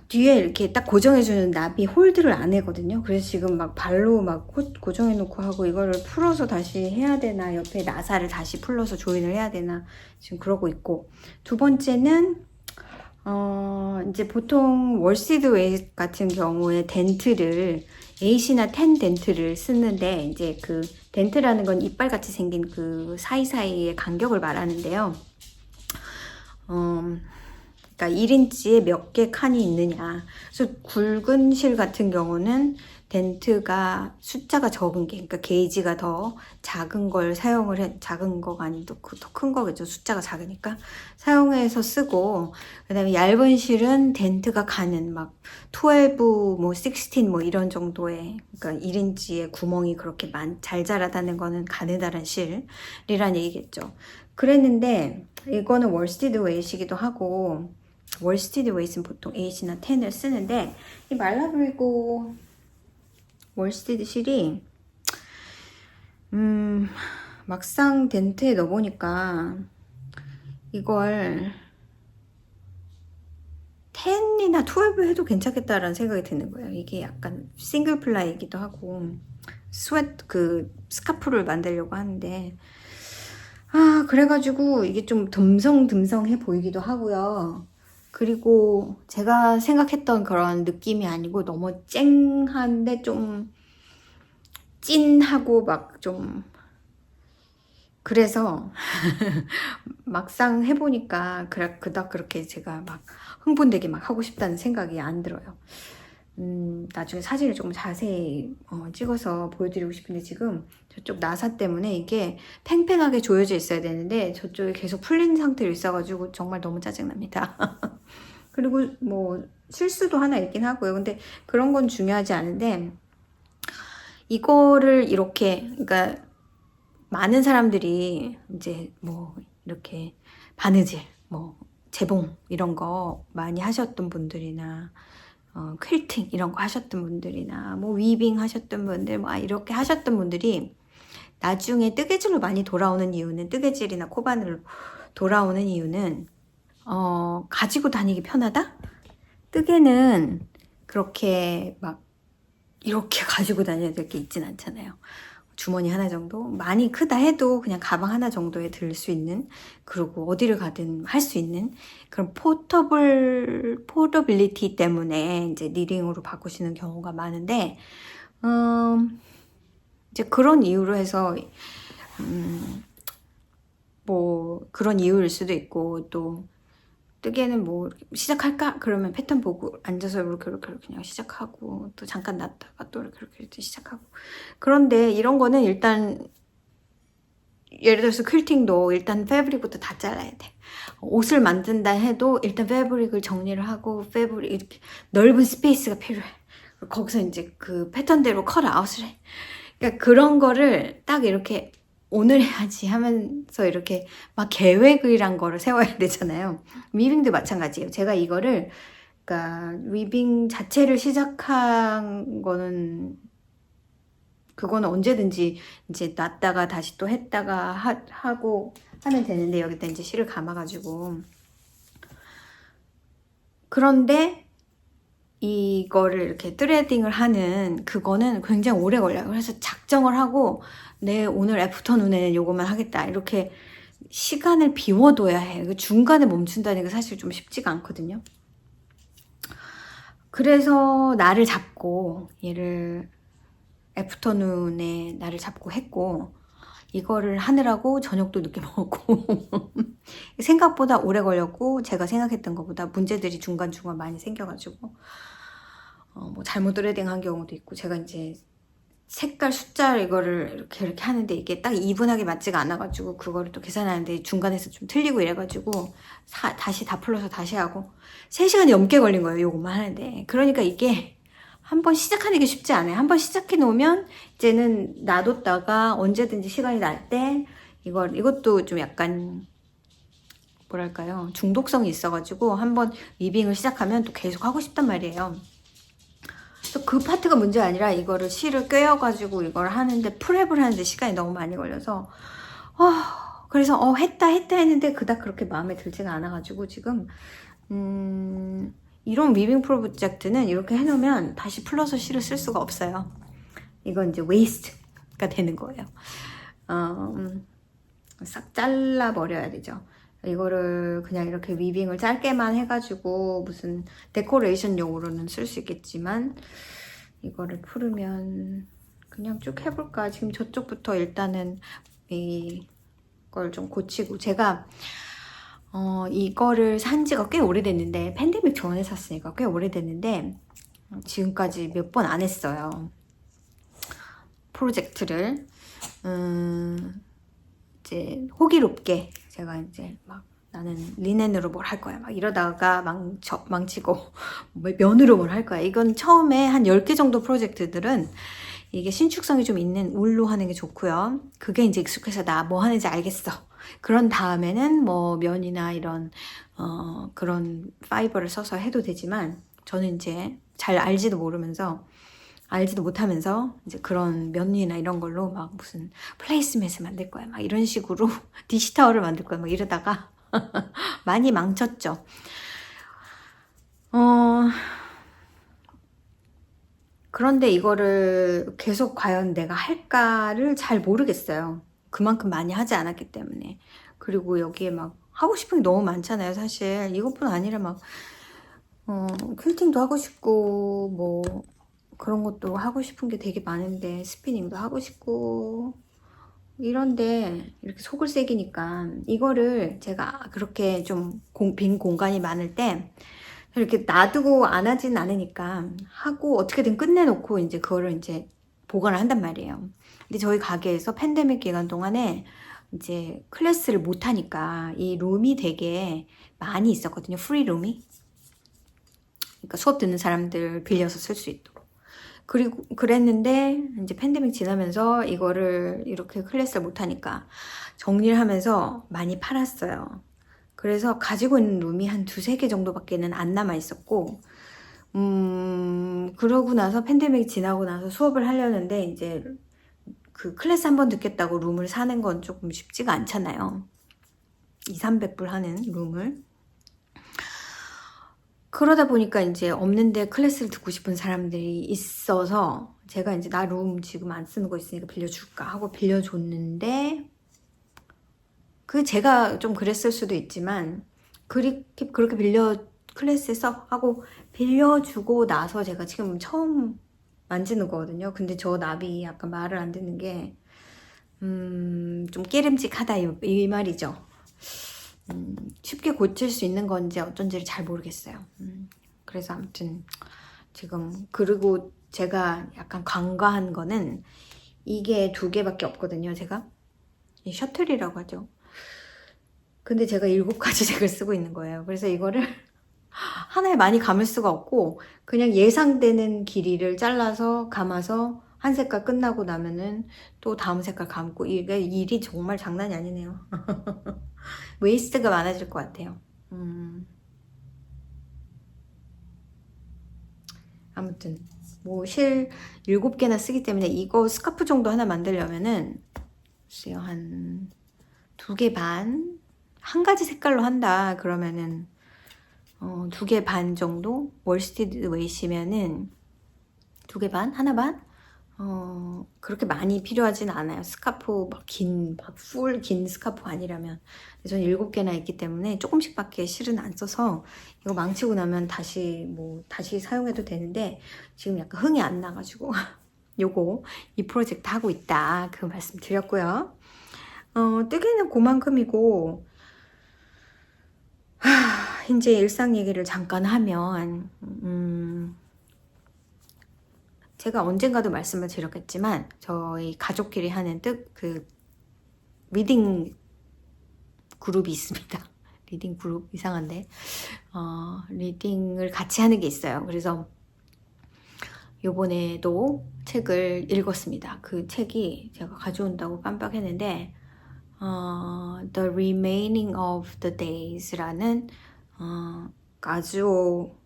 뒤에 이렇게 딱 고정해주는 납이 홀드를 안 해거든요. 그래서 지금 막 발로 막 고정해 놓고 하고, 이거를 풀어서 다시 해야 되나, 옆에 나사를 다시 풀러서 조인을 해야 되나 지금 그러고 있고, 두 번째는 이제 보통 월시드 웨이 같은 경우에 덴트를 8이나 10 덴트를 쓰는데, 이제 그 덴트라는 건 이빨같이 생긴 그 사이사이의 간격을 말하는데요. 그러니까 1인치에 몇 개 칸이 있느냐. 그래서 굵은 실 같은 경우는 덴트가 숫자가 적은 게, 그러니까 게이지가 더 작은 걸 사용을 해, 작은 거가 아니고 더 큰 거겠죠. 숫자가 작으니까 사용해서 쓰고, 그다음에 얇은 실은 덴트가 가는 막 12, 뭐 16, 뭐 이런 정도의, 그러니까 1인치에 구멍이 그렇게 잘 자라다는 거는 가느다란 실이란 얘기겠죠. 그랬는데 이거는 월스티드 웨이시기도 하고, 월스티드 웨이스는 보통 8이나 10을 쓰는데, 이 말라브리고 월스티드 실이 막상 덴트에 넣어보니까 이걸 10이나 12 해도 괜찮겠다라는 생각이 드는 거예요. 이게 약간 싱글 플라이이기도 하고, 그 스카프를 만들려고 하는데, 그래가지고 이게 좀 듬성듬성해 보이기도 하고요. 그리고 제가 생각했던 그런 느낌이 아니고 너무 쨍한데 좀 찐하고 막 좀, 그래서 막상 해보니까 그닥 그렇게 제가 막 흥분되게 막 하고 싶다는 생각이 안 들어요. 나중에 사진을 조금 자세히 찍어서 보여드리고 싶은데, 지금 저쪽 나사 때문에 이게 팽팽하게 조여져 있어야 되는데 저쪽에 계속 풀린 상태로 있어가지고 정말 너무 짜증납니다. 그리고 뭐 실수도 하나 있긴 하고요. 근데 그런 건 중요하지 않은데, 이거를 이렇게, 그러니까 많은 사람들이 이제 뭐 이렇게 바느질, 뭐 재봉 이런 거 많이 하셨던 분들이나 퀼팅 이런 거 하셨던 분들이나 뭐 위빙 하셨던 분들, 뭐 이렇게 하셨던 분들이 나중에 뜨개질로 많이 돌아오는 이유는, 뜨개질이나 코바늘로 돌아오는 이유는 가지고 다니기 편하다? 뜨개는 그렇게 막 이렇게 가지고 다녀야 될 게 있진 않잖아요. 주머니 하나 정도? 많이 크다 해도 그냥 가방 하나 정도에 들 수 있는, 그리고 어디를 가든 할 수 있는 그런 포더빌리티 때문에 이제 니링으로 바꾸시는 경우가 많은데, 이제 그런 이유로 해서, 뭐 그런 이유일 수도 있고, 또 뜨개는 뭐 시작할까? 그러면 패턴 보고 앉아서 이렇게 그냥 시작하고, 또 잠깐 놨다가 또 이렇게 시작하고. 그런데 이런 거는 일단, 예를 들어서 퀼팅도 일단 패브릭부터 다 잘라야 돼. 옷을 만든다 해도 일단 패브릭을 정리를 하고, 패브릭 이렇게 넓은 스페이스가 필요해. 거기서 이제 그 패턴대로 컷아웃을 해. 그러니까 그런 거를 딱 이렇게 오늘 해야지 하면서 이렇게 막 계획이란 거를 세워야 되잖아요. 위빙도 마찬가지예요. 제가 이거를, 그러니까 위빙 자체를 시작한 거는, 그거는 언제든지 이제 놨다가 다시 또 했다가 하고 하면 되는데, 여기다 이제 실을 감아가지고. 그런데 이거를 이렇게 트레딩을 하는 그거는 굉장히 오래 걸려요. 그래서 작정을 하고, 내 오늘 애프터눈에는 요것만 하겠다, 이렇게 시간을 비워둬야 해. 중간에 멈춘다는 게 사실 좀 쉽지가 않거든요. 그래서 날을 잡고, 얘를 애프터눈에 날을 잡고 했고, 이거를 하느라고 저녁도 늦게 먹고 생각보다 오래 걸렸고, 제가 생각했던 것보다 문제들이 중간중간 많이 생겨가지고 뭐 잘못 트레딩 한 경우도 있고, 제가 이제 색깔 숫자 이거를 이렇게 하는데 이게 딱 이분하게 맞지가 않아가지고 그거를 또 계산하는데 중간에서 좀 틀리고 이래가지고 다시 다 풀러서 다시 하고 3시간이 넘게 걸린 거예요. 요것만 하는데. 그러니까 이게 한번 시작하는 게 쉽지 않아요. 한번 시작해 놓으면 이제는 놔뒀다가 언제든지 시간이 날 때 이것도 좀 약간 뭐랄까요, 중독성이 있어가지고 한번 위빙을 시작하면 또 계속 하고 싶단 말이에요. 또 그 파트가 문제가 아니라 이거를 실을 꿰어가지고 이걸 하는데 프랩을 하는데 시간이 너무 많이 걸려서 그래서 했다 했는데 그닥 그렇게 마음에 들지가 않아가지고 지금 이런 위빙 프로젝트는 이렇게 해놓으면 다시 풀러서 실을 쓸 수가 없어요. 이건 이제 웨이스트가 되는 거예요. 싹 잘라버려야 되죠. 이거를 그냥 이렇게 위빙을 짧게만 해가지고 무슨 데코레이션용으로는 쓸 수 있겠지만 이거를 풀으면 그냥 쭉 해볼까. 지금 저쪽부터 일단은 이걸 좀 고치고, 제가 이거를 산 지가 꽤 오래됐는데, 팬데믹 전에 샀으니까 꽤 오래됐는데 지금까지 몇 번 안 했어요, 프로젝트를. 이제 호기롭게 제가 이제 막 나는 리넨으로 뭘 할 거야 막 이러다가 망치고 면으로 뭘 할 거야. 이건 처음에 한 10개 정도 프로젝트들은 이게 신축성이 좀 있는 울로 하는 게 좋고요. 그게 이제 익숙해서 나 뭐 하는지 알겠어. 그런 다음에는 뭐 면이나 이런 그런 파이버를 써서 해도 되지만, 저는 이제 잘 알지도 못하면서 이제 그런 면이나 이런 걸로 막 무슨 플레이스매트 만들 거야 막 이런 식으로 디시타워를 만들 거야 막 이러다가 많이 망쳤죠. 그런데 이거를 계속 과연 내가 할까를 잘 모르겠어요. 그만큼 많이 하지 않았기 때문에. 그리고 여기에 막 하고 싶은 게 너무 많잖아요, 사실. 이것뿐 아니라 막 퀼팅도 하고 싶고 뭐 그런 것도 하고 싶은 게 되게 많은데, 스피닝도 하고 싶고 이런데 이렇게 속을 새기니까, 이거를 제가 그렇게 좀 빈 공간이 많을 때 이렇게 놔두고 안 하진 않으니까 하고 어떻게든 끝내놓고 이제 그거를 이제 보관을 한단 말이에요. 근데 저희 가게에서 팬데믹 기간 동안에 이제 클래스를 못 하니까 이 룸이 되게 많이 있었거든요. 프리 룸이. 그러니까 수업 듣는 사람들 빌려서 쓸 수 있도록. 그리고 그랬는데 이제 팬데믹 지나면서 이거를 이렇게 클래스를 못 하니까 정리를 하면서 많이 팔았어요. 그래서 가지고 있는 룸이 한 2-3개 정도밖에는 안 남아 있었고, 그러고 나서 팬데믹 지나고 나서 수업을 하려는데 이제 그 클래스 한번 듣겠다고 룸을 사는 건 조금 쉽지가 않잖아요. 200-300불 하는 룸을. 그러다 보니까 이제 없는데 클래스를 듣고 싶은 사람들이 있어서 제가 이제 나 룸 지금 안 쓰는 거 있으니까 빌려줄까 하고 빌려줬는데, 그 제가 좀 그랬을 수도 있지만 그렇게 클래스에 써 하고 빌려주고 나서 제가 지금 처음 만지는 거거든요. 근데 저 나비 약간 말을 안 듣는 게 좀 깨름직하다 이 말이죠. 쉽게 고칠 수 있는 건지 어쩐지를 잘 모르겠어요. 그래서 아무튼 지금, 그리고 제가 약간 간과한 거는 이게 2개밖에 없거든요. 제가 이 셔틀이라고 하죠. 근데 제가 7가지 색을 쓰고 있는 거예요. 그래서 이거를 하나에 많이 감을 수가 없고 그냥 예상되는 길이를 잘라서 감아서 한 색깔 끝나고 나면은 또 다음 색깔 감고, 이게 일이 정말 장난이 아니네요. 웨이스트가 많아질 것 같아요. 아무튼 뭐 실 7개나 쓰기 때문에 이거 스카프 정도 하나 만들려면은 글쎄요, 한 2개 반? 한 가지 색깔로 한다 그러면은 2개 반 정도? 월스티드 웨이시면은 2개 반? 하나 반? 그렇게 많이 필요하진 않아요. 스카프 풀 긴 스카프 아니라면. 저는 7개나 있기 때문에 조금씩밖에 실은 안 써서 이거 망치고 나면 다시 사용해도 되는데, 지금 약간 흥이 안 나가지고 이 프로젝트 하고 있다 그 말씀 드렸고요. 뜨개는 그만큼이고, 이제 일상 얘기를 잠깐 하면 제가 언젠가도 말씀을 드렸겠지만 저희 가족끼리 하는 리딩 그룹이 있습니다. 리딩 그룹 이상한데 리딩을 같이 하는 게 있어요. 그래서 요번에도 책을 읽었습니다. 그 책이 제가 가져온다고 깜빡했는데 The Remaining of the Days라는 가즈오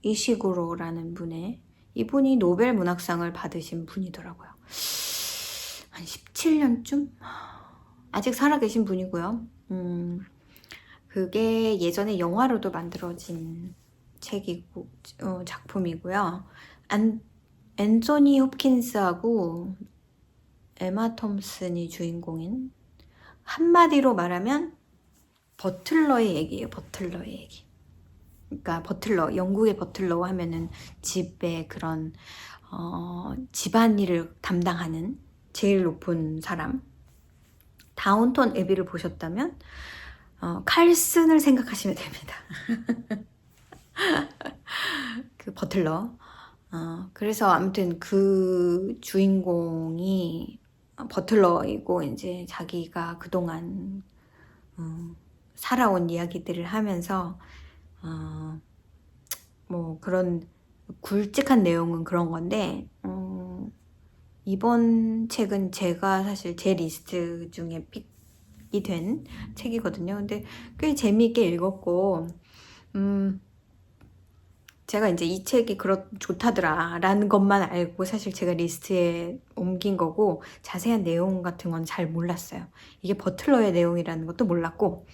이시구로라는 분의, 이분이 노벨 문학상을 받으신 분이더라고요. 한 17년쯤? 아직 살아계신 분이고요. 그게 예전에 영화로도 만들어진 책이고 작품이고요. 앤소니 홉킨스하고 에마 톰슨이 주인공인, 한마디로 말하면 버틀러의 얘기예요. 버틀러의 얘기. 그러니까 버틀러, 영국의 버틀러 하면은 집에 그런 집안일을 담당하는 제일 높은 사람. 다운턴 애비를 보셨다면 칼슨을 생각하시면 됩니다. 그 버틀러. 그래서 아무튼 그 주인공이 버틀러이고, 이제 자기가 그동안 살아온 이야기들을 하면서 뭐 그런 굵직한 내용은 그런 건데, 이번 책은 제가 사실 제 리스트 중에 픽이 된 책이거든요. 근데 꽤 재미있게 읽었고, 제가 이제 이 책이 좋다더라 라는 것만 알고 사실 제가 리스트에 옮긴 거고, 자세한 내용 같은 건 잘 몰랐어요. 이게 버틀러의 내용이라는 것도 몰랐고,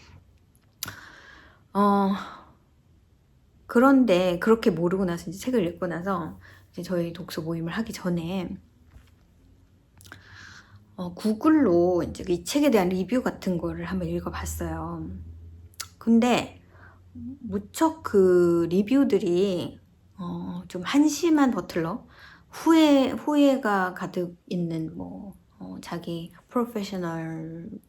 그런데 그렇게 모르고 나서 이제 책을 읽고 나서 이제 저희 독서 모임을 하기 전에 구글로 이제 이 책에 대한 리뷰 같은 거를 한번 읽어봤어요. 근데 무척 그 리뷰들이 좀 한심한 버틀러, 후회가 가득 있는 자기 프로페셔널도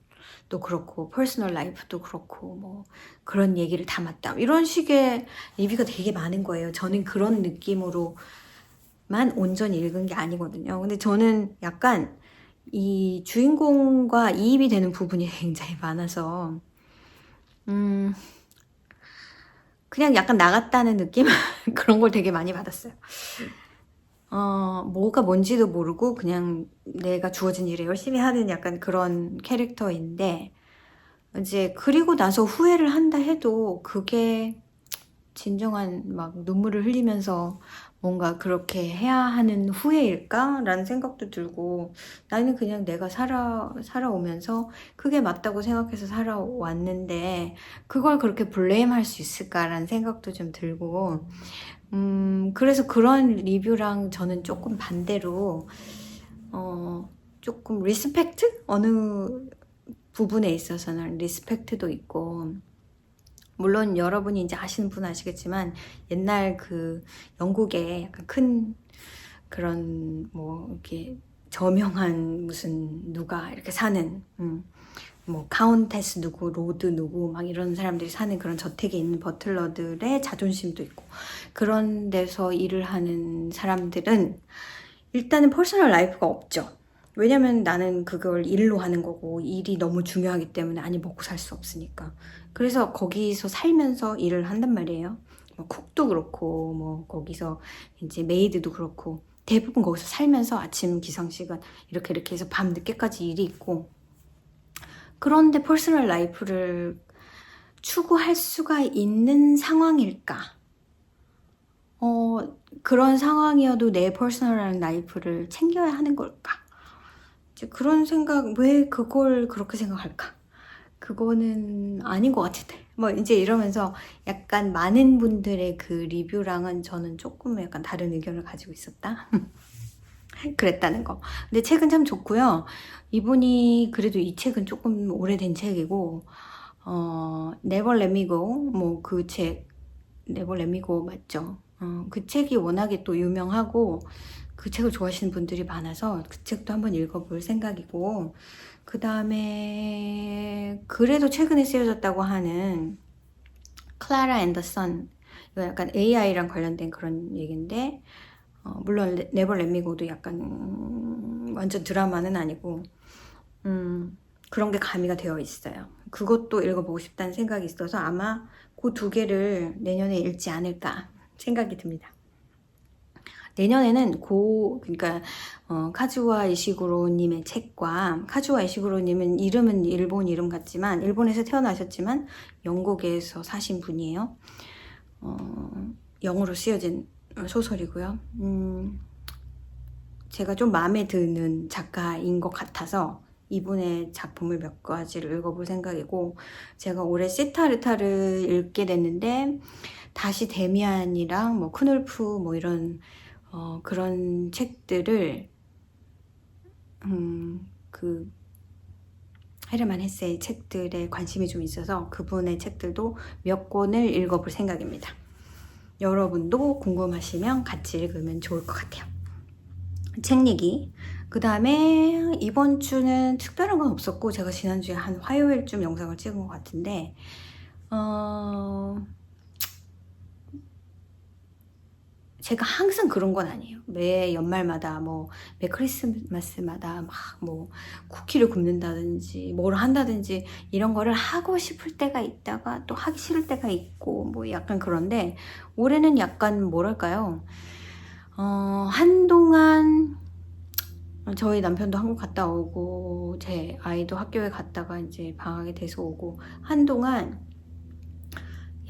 그렇고 퍼스널 라이프도 그렇고 뭐 그런 얘기를 담았다, 이런 식의 리뷰가 되게 많은 거예요. 저는 그런 느낌으로만 온전히 읽은 게 아니거든요. 근데 저는 약간 이 주인공과 이입이 되는 부분이 굉장히 많아서 그냥 약간 나갔다는 느낌? 그런 걸 되게 많이 받았어요. 뭐가 뭔지도 모르고 그냥 내가 주어진 일에 열심히 하는 약간 그런 캐릭터인데, 이제 그리고 나서 후회를 한다 해도 그게 진정한 막 눈물을 흘리면서 뭔가 그렇게 해야 하는 후회일까? 라는 생각도 들고, 나는 그냥 내가 살아오면서 그게 맞다고 생각해서 살아왔는데 그걸 그렇게 블레임할 수 있을까라는 생각도 좀 들고, 그래서 그런 리뷰랑 저는 조금 반대로 조금 리스펙트? 어느 부분에 있어서는 리스펙트도 있고, 물론 여러분이 이제 아시는 분은 아시겠지만 옛날 그 영국의 약간 큰 그런 뭐 이렇게 저명한 무슨 누가 이렇게 사는 뭐 카운테스 누구, 로드 누구 막 이런 사람들이 사는 그런 저택에 있는 버틀러들의 자존심도 있고, 그런 데서 일을 하는 사람들은 일단은 퍼스널 라이프가 없죠. 왜냐면 나는 그걸 일로 하는 거고, 일이 너무 중요하기 때문에 아니 먹고 살 수 없으니까. 그래서 거기서 살면서 일을 한단 말이에요. 뭐 쿡도 그렇고 뭐 거기서 이제 메이드도 그렇고 대부분 거기서 살면서 아침 기상시간 이렇게 해서 밤 늦게까지 일이 있고, 그런데 퍼스널 라이프를 추구할 수가 있는 상황일까? 그런 상황이어도 내 퍼스널한 라이프를 챙겨야 하는 걸까? 이제 그런 생각, 왜 그걸 그렇게 생각할까? 그거는 아닌 것 같은데. 뭐 이제 이러면서 약간 많은 분들의 그 리뷰랑은 저는 조금 약간 다른 의견을 가지고 있었다. 그랬다는 거. 근데 책은 참 좋고요. 이분이 그래도 이 책은 조금 오래된 책이고, Never Let Me Go, 뭐 그 책, Never Let Me Go 맞죠? 그 책이 워낙에 또 유명하고 그 책을 좋아하시는 분들이 많아서 그 책도 한번 읽어볼 생각이고, 그 다음에 그래도 최근에 쓰여졌다고 하는 클라라 앤더선, 이거 약간 AI랑 관련된 그런 얘기인데, 물론 네버 렛미고도 약간 완전 드라마는 아니고 그런 게 가미가 되어 있어요. 그것도 읽어보고 싶다는 생각이 있어서 아마 그 두 개를 내년에 읽지 않을까 생각이 듭니다. 내년에는 그러니까 카즈와 이시구로님의 책과, 카즈와 이시구로님은 이름은 일본 이름 같지만 일본에서 태어나셨지만 영국에서 사신 분이에요. 영어로 쓰여진 소설이고요. 제가 좀 마음에 드는 작가인 것 같아서 이분의 작품을 몇 가지를 읽어볼 생각이고, 제가 올해 시타르타를 읽게 됐는데 다시 데미안이랑 뭐 크놀프 뭐 이런 그런 책들을 그 헤르만 헤세의 책들에 관심이 좀 있어서 그분의 책들도 몇 권을 읽어볼 생각입니다. 여러분도 궁금하시면 같이 읽으면 좋을 것 같아요. 책 얘기. 그 다음에 이번 주는 특별한 건 없었고, 제가 지난주에 한 화요일쯤 영상을 찍은 것 같은데 제가 항상 그런 건 아니에요. 매 연말마다 매 크리스마스마다 막 뭐 쿠키를 굽는다든지 뭘 한다든지 이런 거를 하고 싶을 때가 있다가 또 하기 싫을 때가 있고 뭐 약간 그런데, 올해는 약간 뭐랄까요, 한동안 저희 남편도 한국 갔다 오고 제 아이도 학교에 갔다가 이제 방학이 돼서 오고 한동안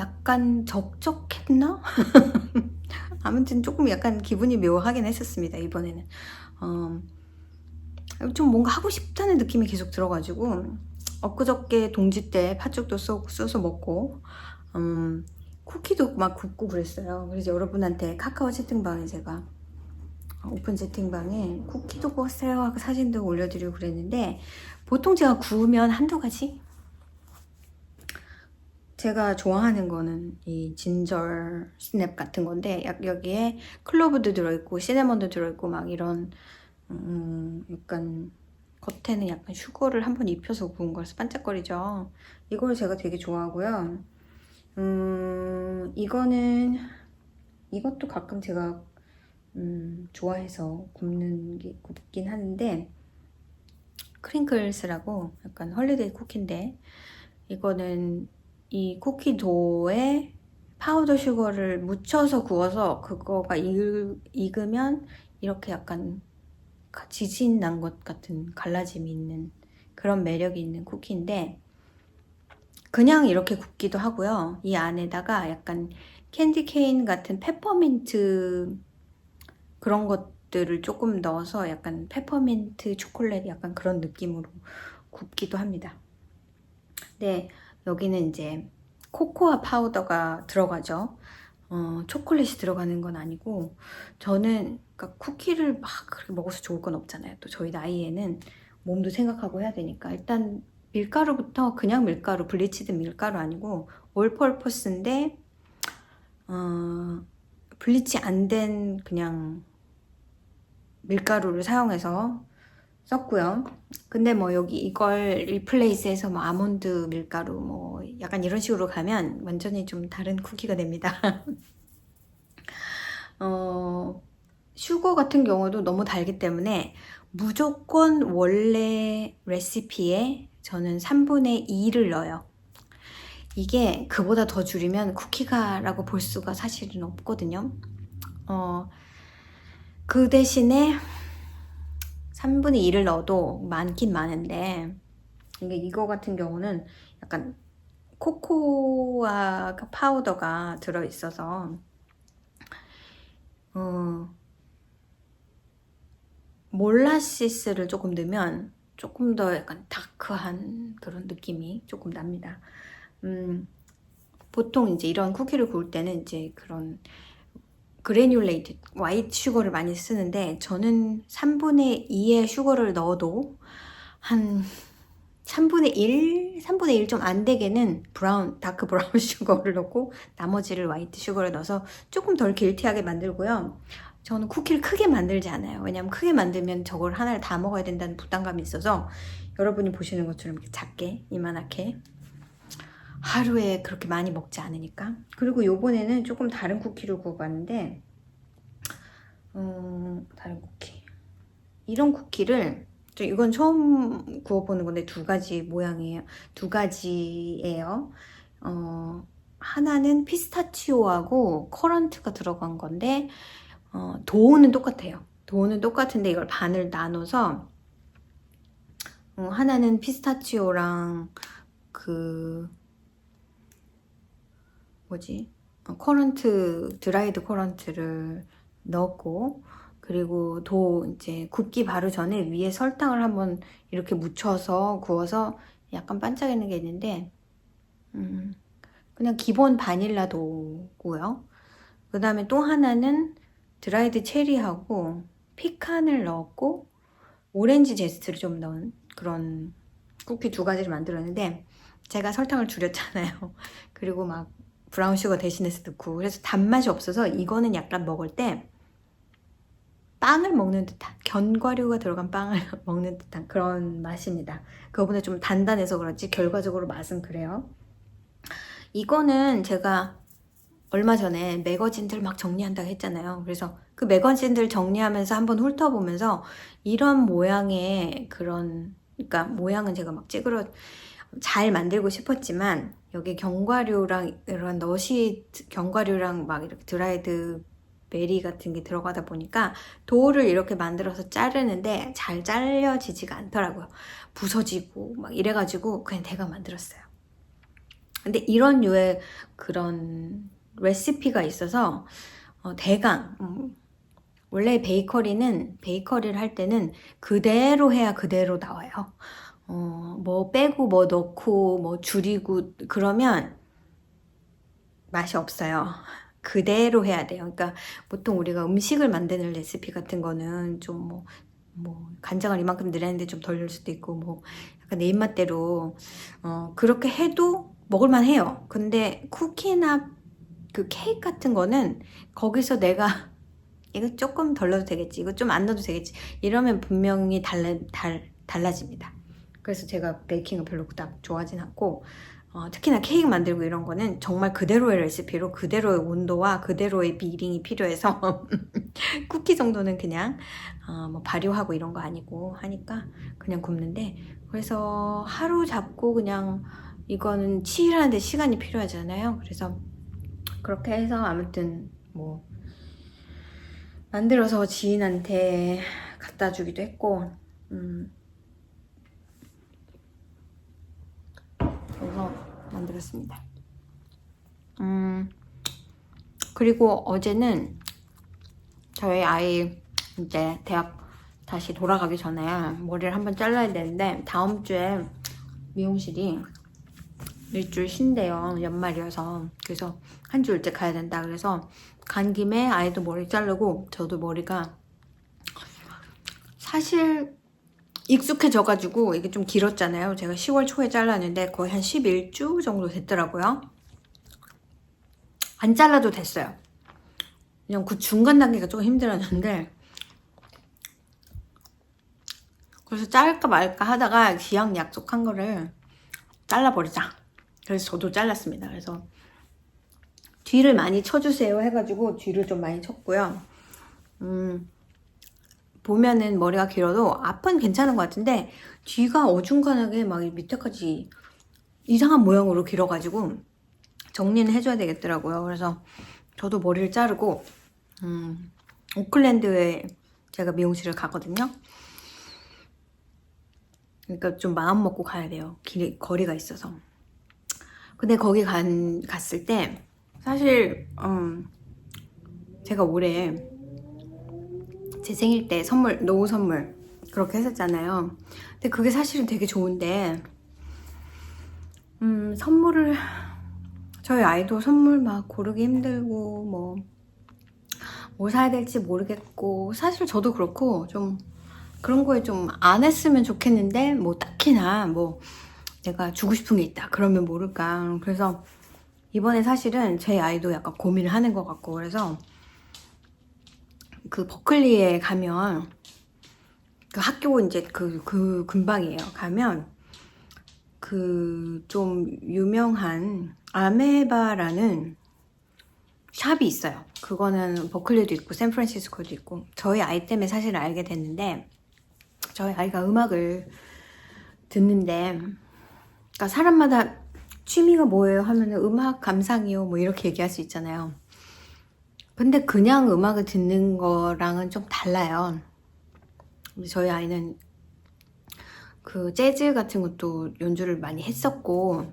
약간 적적했나? 아무튼 조금 약간 기분이 묘하긴 했었습니다. 이번에는 좀 뭔가 하고 싶다는 느낌이 계속 들어가지고, 엊그저께 동지 때 팥죽도 써서 먹고 쿠키도 막 굽고 그랬어요. 그래서 여러분한테 카카오 채팅방에 제가 오픈 채팅방에 쿠키도 구웠어요 하고 사진도 올려드리고 그랬는데, 보통 제가 구우면 한두 가지? 제가 좋아하는 거는 이 진절 스냅 같은 건데, 여기에 클로브도 들어있고 시나몬도 들어있고 막 이런 약간 겉에는 약간 슈거를 한번 입혀서 구운 거라서 반짝거리죠. 이걸 제가 되게 좋아하고요. 이것도 가끔 제가 좋아해서 굽긴 하는데, 크링클스라고 약간 헐리데이 쿠키인데, 이거는 이 쿠키 도우에 파우더 슈거를 묻혀서 구워서 그거가 익으면 이렇게 약간 지진 난 것 같은 갈라짐이 있는 그런 매력이 있는 쿠키인데, 그냥 이렇게 굽기도 하고요. 이 안에다가 약간 캔디 케인 같은 페퍼민트 그런 것들을 조금 넣어서 약간 페퍼민트 초콜릿 약간 그런 느낌으로 굽기도 합니다. 네, 여기는 이제 코코아 파우더가 들어가죠. 초콜릿이 들어가는 건 아니고, 저는 그러니까 쿠키를 막 그렇게 먹어서 좋을 건 없잖아요. 또 저희 나이에는 몸도 생각하고 해야 되니까 일단 밀가루부터, 그냥 밀가루, 블리치드 밀가루 아니고 올퍼퍼스인데 블리치 안 된 그냥 밀가루를 사용해서 썼고요. 근데 뭐 여기 이걸 리플레이스해서 뭐 아몬드 밀가루 뭐 약간 이런 식으로 가면 완전히 좀 다른 쿠키가 됩니다. 슈거 같은 경우도 너무 달기 때문에 무조건 원래 레시피에 저는 3분의 2를 넣어요. 이게 그보다 더 줄이면 쿠키가라고 볼 수가 사실은 없거든요. 그 대신에 3분의 2를 넣어도 많긴 많은데, 이거 같은 경우는 약간 코코아 파우더가 들어있어서 몰라시스를 조금 넣으면 조금 더 약간 다크한 그런 느낌이 조금 납니다. 보통 이제 이런 쿠키를 구울 때는 이제 그런 그래뉼레이트 화이트 슈거를 많이 쓰는데, 저는 3분의 2의 슈거를 넣어도 한 3분의 1 좀 안 되게는 다크 브라운 슈거를 넣고 나머지를 화이트 슈거를 넣어서 조금 덜 길티하게 만들고요. 저는 쿠키를 크게 만들지 않아요. 왜냐면 크게 만들면 저걸 하나를 다 먹어야 된다는 부담감이 있어서, 여러분이 보시는 것처럼 이렇게 작게 이만하게 하루에 그렇게 많이 먹지 않으니까. 그리고 요번에는 조금 다른 쿠키를 구워봤는데 다른 쿠키. 이런 쿠키를 이건 처음 구워보는 건데 두 가지 모양이에요. 두 가지예요. 하나는 피스타치오하고 커런트가 들어간 건데 도우는 똑같아요. 도우는 똑같은데 이걸 반을 나눠서 하나는 피스타치오랑 그 뭐지? 커런트, 드라이드 커런트를 넣었고, 그리고 이제 굽기 바로 전에 위에 설탕을 한번 이렇게 묻혀서 구워서 약간 반짝이는 게 있는데, 그냥 기본 바닐라 도우고요. 그 다음에 또 하나는 드라이드 체리하고 피칸을 넣었고, 오렌지 제스트를 좀 넣은 그런 쿠키 두 가지를 만들었는데, 제가 설탕을 줄였잖아요. 그리고 막 브라운 슈거 대신해서 넣고, 그래서 단맛이 없어서 이거는 약간 먹을 때 빵을 먹는 듯한, 견과류가 들어간 빵을 먹는 듯한 그런 맛입니다. 그거보다 좀 단단해서 그렇지 결과적으로 맛은 그래요. 이거는 제가 얼마 전에 매거진들 막 정리한다고 했잖아요. 그래서 그 매거진들 정리하면서 한번 훑어보면서 이런 모양의 그러니까 모양은 제가 막 찌그러 잘 만들고 싶었지만 여기 견과류랑 이런 견과류랑 막 이렇게 드라이드 베리 같은 게 들어가다 보니까 도우를 이렇게 만들어서 자르는데 잘 잘려지지가 않더라고요. 부서지고 막 이래가지고 그냥 대강 만들었어요. 근데 이런 류의 그런 레시피가 있어서 대강 원래 베이커리를 할 때는 그대로 해야 그대로 나와요. 뭐 빼고 뭐 넣고 뭐 줄이고 그러면 맛이 없어요. 그대로 해야 돼요. 그러니까 보통 우리가 음식을 만드는 레시피 같은 거는 좀 뭐 간장을 이만큼 넣었는데 좀 덜 넣을 수도 있고 뭐 약간 내 입맛대로 그렇게 해도 먹을만 해요. 근데 쿠키나 그 케이크 같은 거는 거기서 내가 이거 조금 덜 넣어도 되겠지, 이거 좀 안 넣어도 되겠지 이러면 분명히 달라집니다. 그래서 제가 베이킹을 별로 그닥 좋아하진 않고 특히나 케이크 만들고 이런 거는 정말 그대로의 레시피로 그대로의 온도와 그대로의 비링이 필요해서 쿠키 정도는 그냥 뭐 발효하고 이런 거 아니고 하니까 그냥 굽는데, 그래서 하루 잡고 그냥 이거는 치일하는데 시간이 필요하잖아요. 그래서 그렇게 해서 아무튼 뭐 만들어서 지인한테 갖다 주기도 했고 그래서 만들었습니다. 그리고 어제는 저희 아이 이제 대학 다시 돌아가기 전에 머리를 한번 잘라야 되는데 다음 주에 미용실이 일주일 쉰대요. 연말이어서. 그래서 한 주 일찍 가야 된다. 그래서 간 김에 아이도 머리 자르고 저도 머리가 사실 익숙해져가지고 이게 좀 길었잖아요. 제가 10월 초에 잘랐는데 거의 한 11주 정도 됐더라고요. 안 잘라도 됐어요. 그냥 그 중간 단계가 조금 힘들었는데, 그래서 자를까 말까 하다가 기왕 약속한 거를 잘라버리자. 그래서 저도 잘랐습니다. 그래서 뒤를 많이 쳐주세요 해가지고 뒤를 좀 많이 쳤고요. 보면은 머리가 길어도 앞은 괜찮은 것 같은데 뒤가 어중간하게 막 밑에까지 이상한 모양으로 길어가지고 정리는 해줘야 되겠더라고요. 그래서 저도 머리를 자르고 오클랜드에 제가 미용실을 가거든요. 그러니까 좀 마음 먹고 가야 돼요. 거리가 있어서. 근데 거기 갔을 때 사실 제가 올해 제 생일 때 노후 선물 그렇게 했었잖아요. 근데 그게 사실은 되게 좋은데 선물을 저희 아이도 선물 막 고르기 힘들고 뭐 사야 될지 모르겠고, 사실 저도 그렇고 좀 그런 거에 좀 안 했으면 좋겠는데 뭐 딱히나 뭐 내가 주고 싶은 게 있다 그러면 모를까. 그래서 이번에 사실은 제 아이도 약간 고민을 하는 것 같고, 그래서 그 버클리에 가면 그 학교 이제 그 근방이에요. 가면 그 좀 유명한 아메바라는 샵이 있어요. 그거는 버클리도 있고 샌프란시스코도 있고. 저희 아이 때문에 사실 알게 됐는데, 저희 아이가 음악을 듣는데, 그러니까 사람마다 취미가 뭐예요 하면은 음악 감상이요 뭐 이렇게 얘기할 수 있잖아요. 근데 그냥 음악을 듣는 거랑은 좀 달라요. 저희 아이는 그 재즈 같은 것도 연주를 많이 했었고,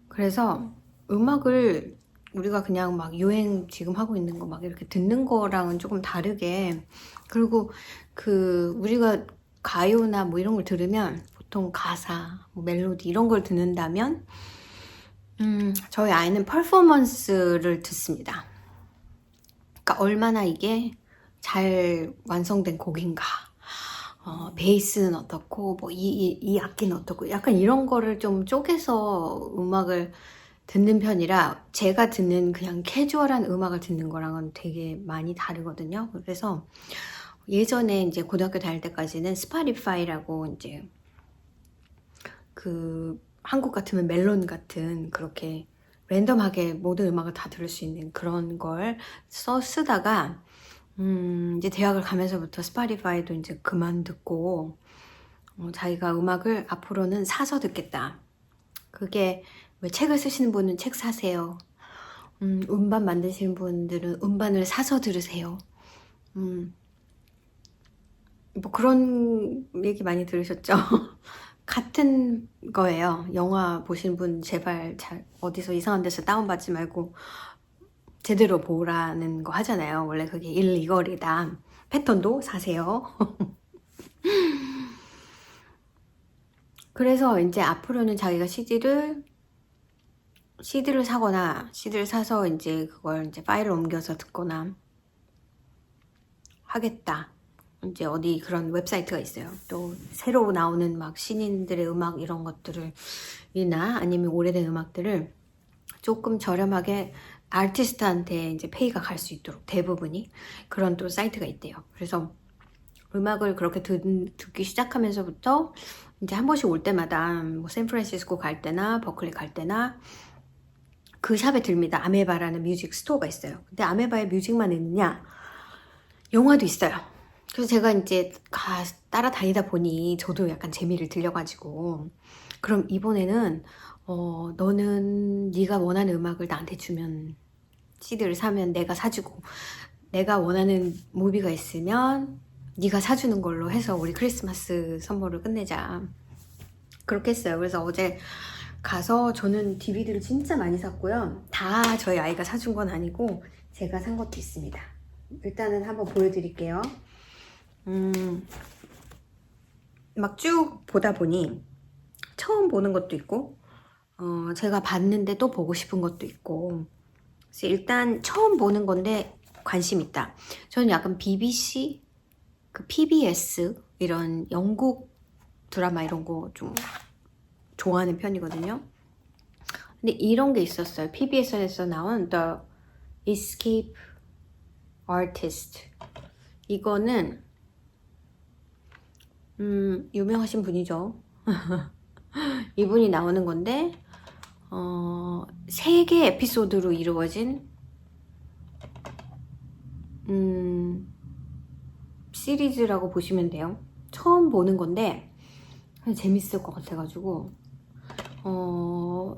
그래서 음악을 우리가 그냥 막 유행 지금 하고 있는 거 막 이렇게 듣는 거랑은 조금 다르게, 그리고 그 우리가 가요나 뭐 이런 걸 들으면 보통 가사, 뭐 멜로디 이런 걸 듣는다면 저희 아이는 퍼포먼스를 듣습니다. 그러니까 얼마나 이게 잘 완성된 곡인가, 베이스는 어떻고, 뭐 이 악기는 어떻고, 약간 이런 거를 좀 쪼개서 음악을 듣는 편이라, 제가 듣는 그냥 캐주얼한 음악을 듣는 거랑은 되게 많이 다르거든요. 그래서 예전에 이제 고등학교 다닐 때까지는 스파티파이라고 이제 그 한국 같으면 멜론 같은 그렇게 랜덤하게 모든 음악을 다 들을 수 있는 그런 걸 쓰다가 이제 대학을 가면서부터 스파티파이도 이제 그만 듣고, 자기가 음악을 앞으로는 사서 듣겠다. 그게 왜 책을 쓰시는 분은 책 사세요. 음반 만드시는 분들은 음반을 사서 들으세요. 뭐 그런 얘기 많이 들으셨죠? 같은 거예요. 영화 보신 분 제발 잘 어디서 이상한 데서 다운받지 말고 제대로 보라는 거 하잖아요. 원래 그게 일리걸이다. 패턴도 사세요. 그래서 이제 앞으로는 자기가 CD를 사거나 CD를 사서 이제 그걸 이제 파일을 옮겨서 듣거나 하겠다. 이제 어디 그런 웹사이트가 있어요. 또 새로 나오는 막 신인들의 음악 이런 것들을 이나 아니면 오래된 음악들을 조금 저렴하게 아티스트한테 이제 페이가 갈 수 있도록 대부분이 그런 또 사이트가 있대요. 그래서 음악을 그렇게 듣기 시작하면서부터 이제 한 번씩 올 때마다 뭐 샌프란시스코 갈 때나 버클리 갈 때나 그 샵에 들립니다. 아메바라는 뮤직 스토어가 있어요. 근데 아메바에 뮤직만 있느냐? 영화도 있어요. 그래서 제가 이제 따라다니다 보니 저도 약간 재미를 들려가지고, 그럼 이번에는 너는 네가 원하는 음악을 나한테 주면, CD를 사면 내가 사주고, 내가 원하는 무비가 있으면 네가 사주는 걸로 해서 우리 크리스마스 선물을 끝내자. 그렇게 했어요. 그래서 어제 가서 저는 DVD를 진짜 많이 샀고요. 다 저희 아이가 사준 건 아니고 제가 산 것도 있습니다. 일단은 한번 보여드릴게요. 막 쭉 보다 보니 처음 보는 것도 있고, 제가 봤는데 또 보고 싶은 것도 있고, 그래서 일단 처음 보는 건데 관심 있다. 저는 약간 BBC, 그 PBS 이런 영국 드라마 이런 거 좀 좋아하는 편이거든요. 근데 이런 게 있었어요. PBS에서 나온 The Escape Artist. 이거는 유명하신 분이죠. 이분이 나오는 건데 3개 에피소드로 이루어진 시리즈라고 보시면 돼요. 처음 보는 건데 재밌을 것 같아가지고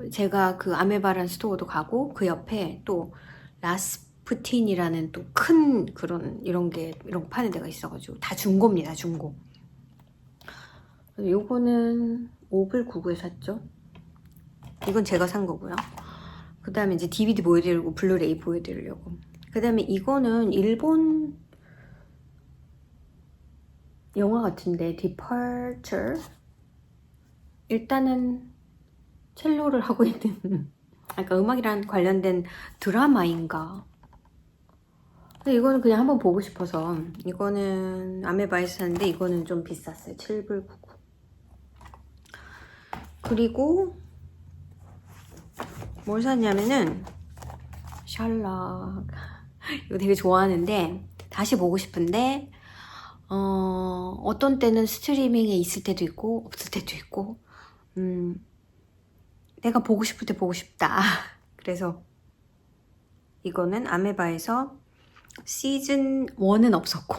제가 그 아메바란 스토어도 가고 그 옆에 또 라스푸틴이라는 또 큰 그런 이런 거 파는 데가 있어가지고 다 중고입니다. 중고. 요거는 5불 99에 샀죠. 이건 제가 산 거고요. 그 다음에 이제 DVD 보여드리고 블루레이 보여드리려고. 그 다음에 이거는 일본 영화 같은데 Departure. 일단은 첼로를 하고 있는 그러니까 음악이랑 관련된 드라마인가. 근데 이거는 그냥 한번 보고 싶어서. 이거는 아메바에서 샀는데 이거는 좀 비쌌어요. 7불 99. 그리고 뭘 샀냐면은 셜록. 이거 되게 좋아하는데 다시 보고 싶은데 어떤 때는 스트리밍에 있을 때도 있고 없을 때도 있고 내가 보고 싶을 때 보고 싶다. 그래서 이거는 아메바에서 시즌 1은 없었고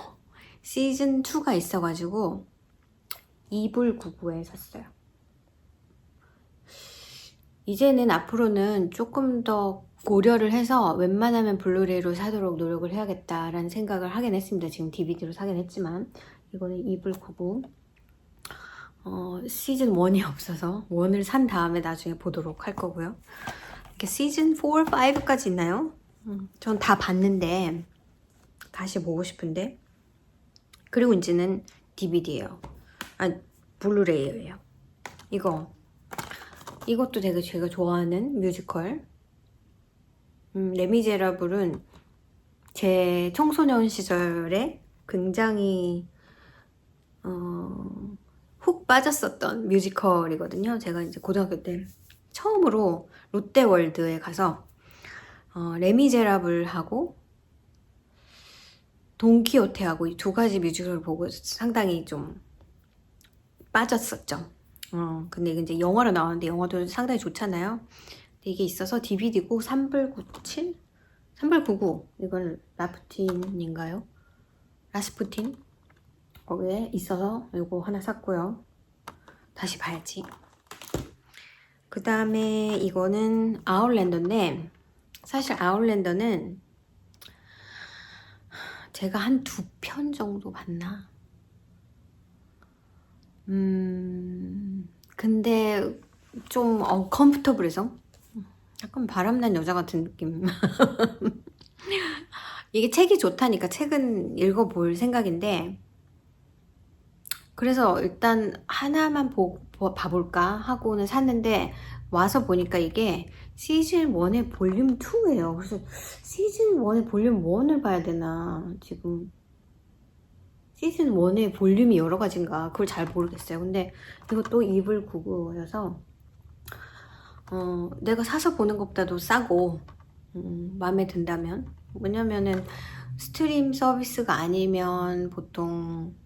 시즌 2가 있어가지고 이불 99에 샀어요. 이제는 앞으로는 조금 더 고려를 해서 웬만하면 블루레이로 사도록 노력을 해야겠다라는 생각을 하긴 했습니다. 지금 DVD로 사긴 했지만 이거는 이불 99 시즌 1이 없어서 1을 산 다음에 나중에 보도록 할 거고요. 이렇게 시즌 4, 5까지 있나요? 전 다 봤는데 다시 보고 싶은데. 그리고 이제는 DVD예요. 아, 블루레이예요. 이것도 되게 제가 좋아하는 뮤지컬. 레미제라블은 제 청소년 시절에 굉장히 훅 빠졌었던 뮤지컬이거든요. 제가 이제 고등학교 때 처음으로 롯데월드에 가서 레미제라블하고 돈키호테하고 이 두 가지 뮤지컬을 보고 상당히 좀 빠졌었죠. 근데 이제 영화로 나왔는데 영화도 상당히 좋잖아요. 근데 이게 있어서 DVD고 3불97? 3불99 이건 라푸틴인가요? 라스푸틴? 거기에 있어서 이거 하나 샀고요. 다시 봐야지. 그 다음에 이거는 아웃랜더인데 사실 아웃랜더는 제가 한 2편 정도 봤나? 근데 좀 컴포터블해서 약간 바람난 여자 같은 느낌. 이게 책이 좋다니까 책은 읽어볼 생각인데 그래서 일단 하나만 봐볼까 하고는 샀는데 와서 보니까 이게 시즌 1의 볼륨 2예요. 그래서 시즌 1의 볼륨 1을 봐야 되나 지금 시즌 1의 볼륨이 여러 가지인가 그걸 잘 모르겠어요. 근데 이것도 이불 99여서 내가 사서 보는 것보다도 싸고 마음에 든다면 왜냐면은 스트림 서비스가 아니면 보통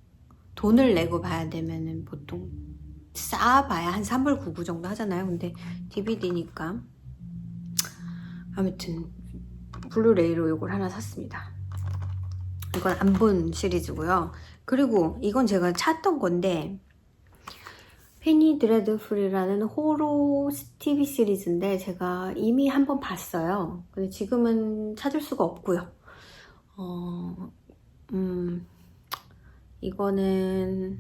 돈을 내고 봐야 되면은 보통 싸봐야 한 3불 99 정도 하잖아요. 근데 DVD니까 아무튼 블루레이로 이걸 하나 샀습니다. 이건 안 본 시리즈고요. 그리고 이건 제가 찾던 건데 페니 드레드풀이라는 호러 TV 시리즈인데 제가 이미 한번 봤어요. 근데 지금은 찾을 수가 없고요. 이거는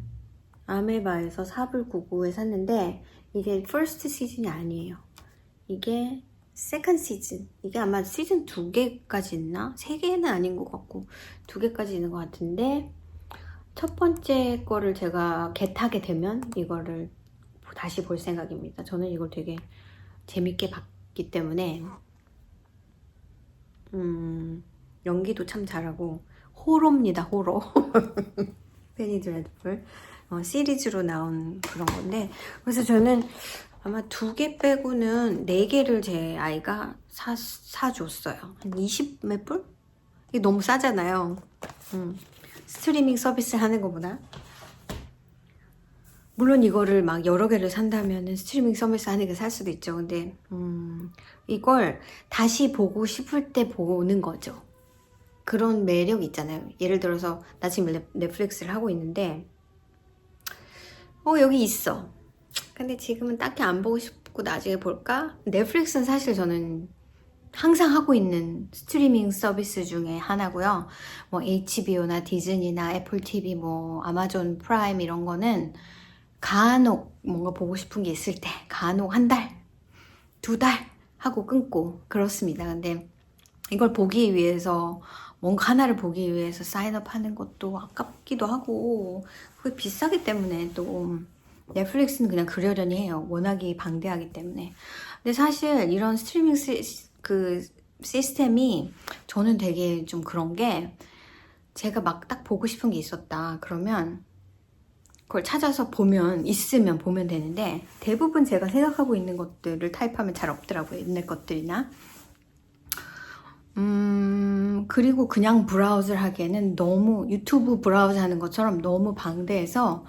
아메바에서 4불 99에 샀는데 이게 퍼스트 시즌이 아니에요. 이게 세컨드 시즌. 이게 아마 시즌 2개까지 있나? 3개는 아닌 것 같고 2개까지 있는 것 같은데 첫 번째 거를 제가 겟하게 되면 이거를 다시 볼 생각입니다. 저는 이걸 되게 재밌게 봤기 때문에 연기도 참 잘하고 호러입니다. 호러. 페니 드레드풀 시리즈로 나온 그런 건데 그래서 저는 아마 2개 빼고는 4개를 제 아이가 사줬어요. 한 20 몇 불? 이게 너무 싸잖아요. 스트리밍 서비스 하는 것보다. 물론 이거를 막 여러 개를 산다면 스트리밍 서비스 하는 게 살 수도 있죠. 근데 이걸 다시 보고 싶을 때 보는 거죠. 그런 매력 있잖아요. 예를 들어서 나 지금 넷플릭스를 하고 있는데 여기 있어. 근데 지금은 딱히 안 보고 싶고 나중에 볼까? 넷플릭스는 사실 저는 항상 하고 있는 스트리밍 서비스 중에 하나고요. 뭐 HBO나 디즈니나 애플 TV, 뭐 아마존 프라임 이런 거는 간혹 뭔가 보고 싶은 게 있을 때 간혹 한 달, 2달 하고 끊고 그렇습니다. 근데 이걸 보기 위해서 뭔가 하나를 보기 위해서 사인업 하는 것도 아깝기도 하고 그게 비싸기 때문에 또 넷플릭스는 그냥 그러려니 해요. 워낙에 방대하기 때문에. 근데 사실 이런 스트리밍 시스템이 저는 되게 좀 그런 게 제가 막 딱 보고 싶은 게 있었다 그러면 그걸 찾아서 있으면 보면 되는데 대부분 제가 생각하고 있는 것들을 타입하면 잘 없더라고요. 옛날 것들이나 그리고 그냥 브라우저를 하기에는 너무 유튜브 브라우저 하는 것처럼 너무 방대해서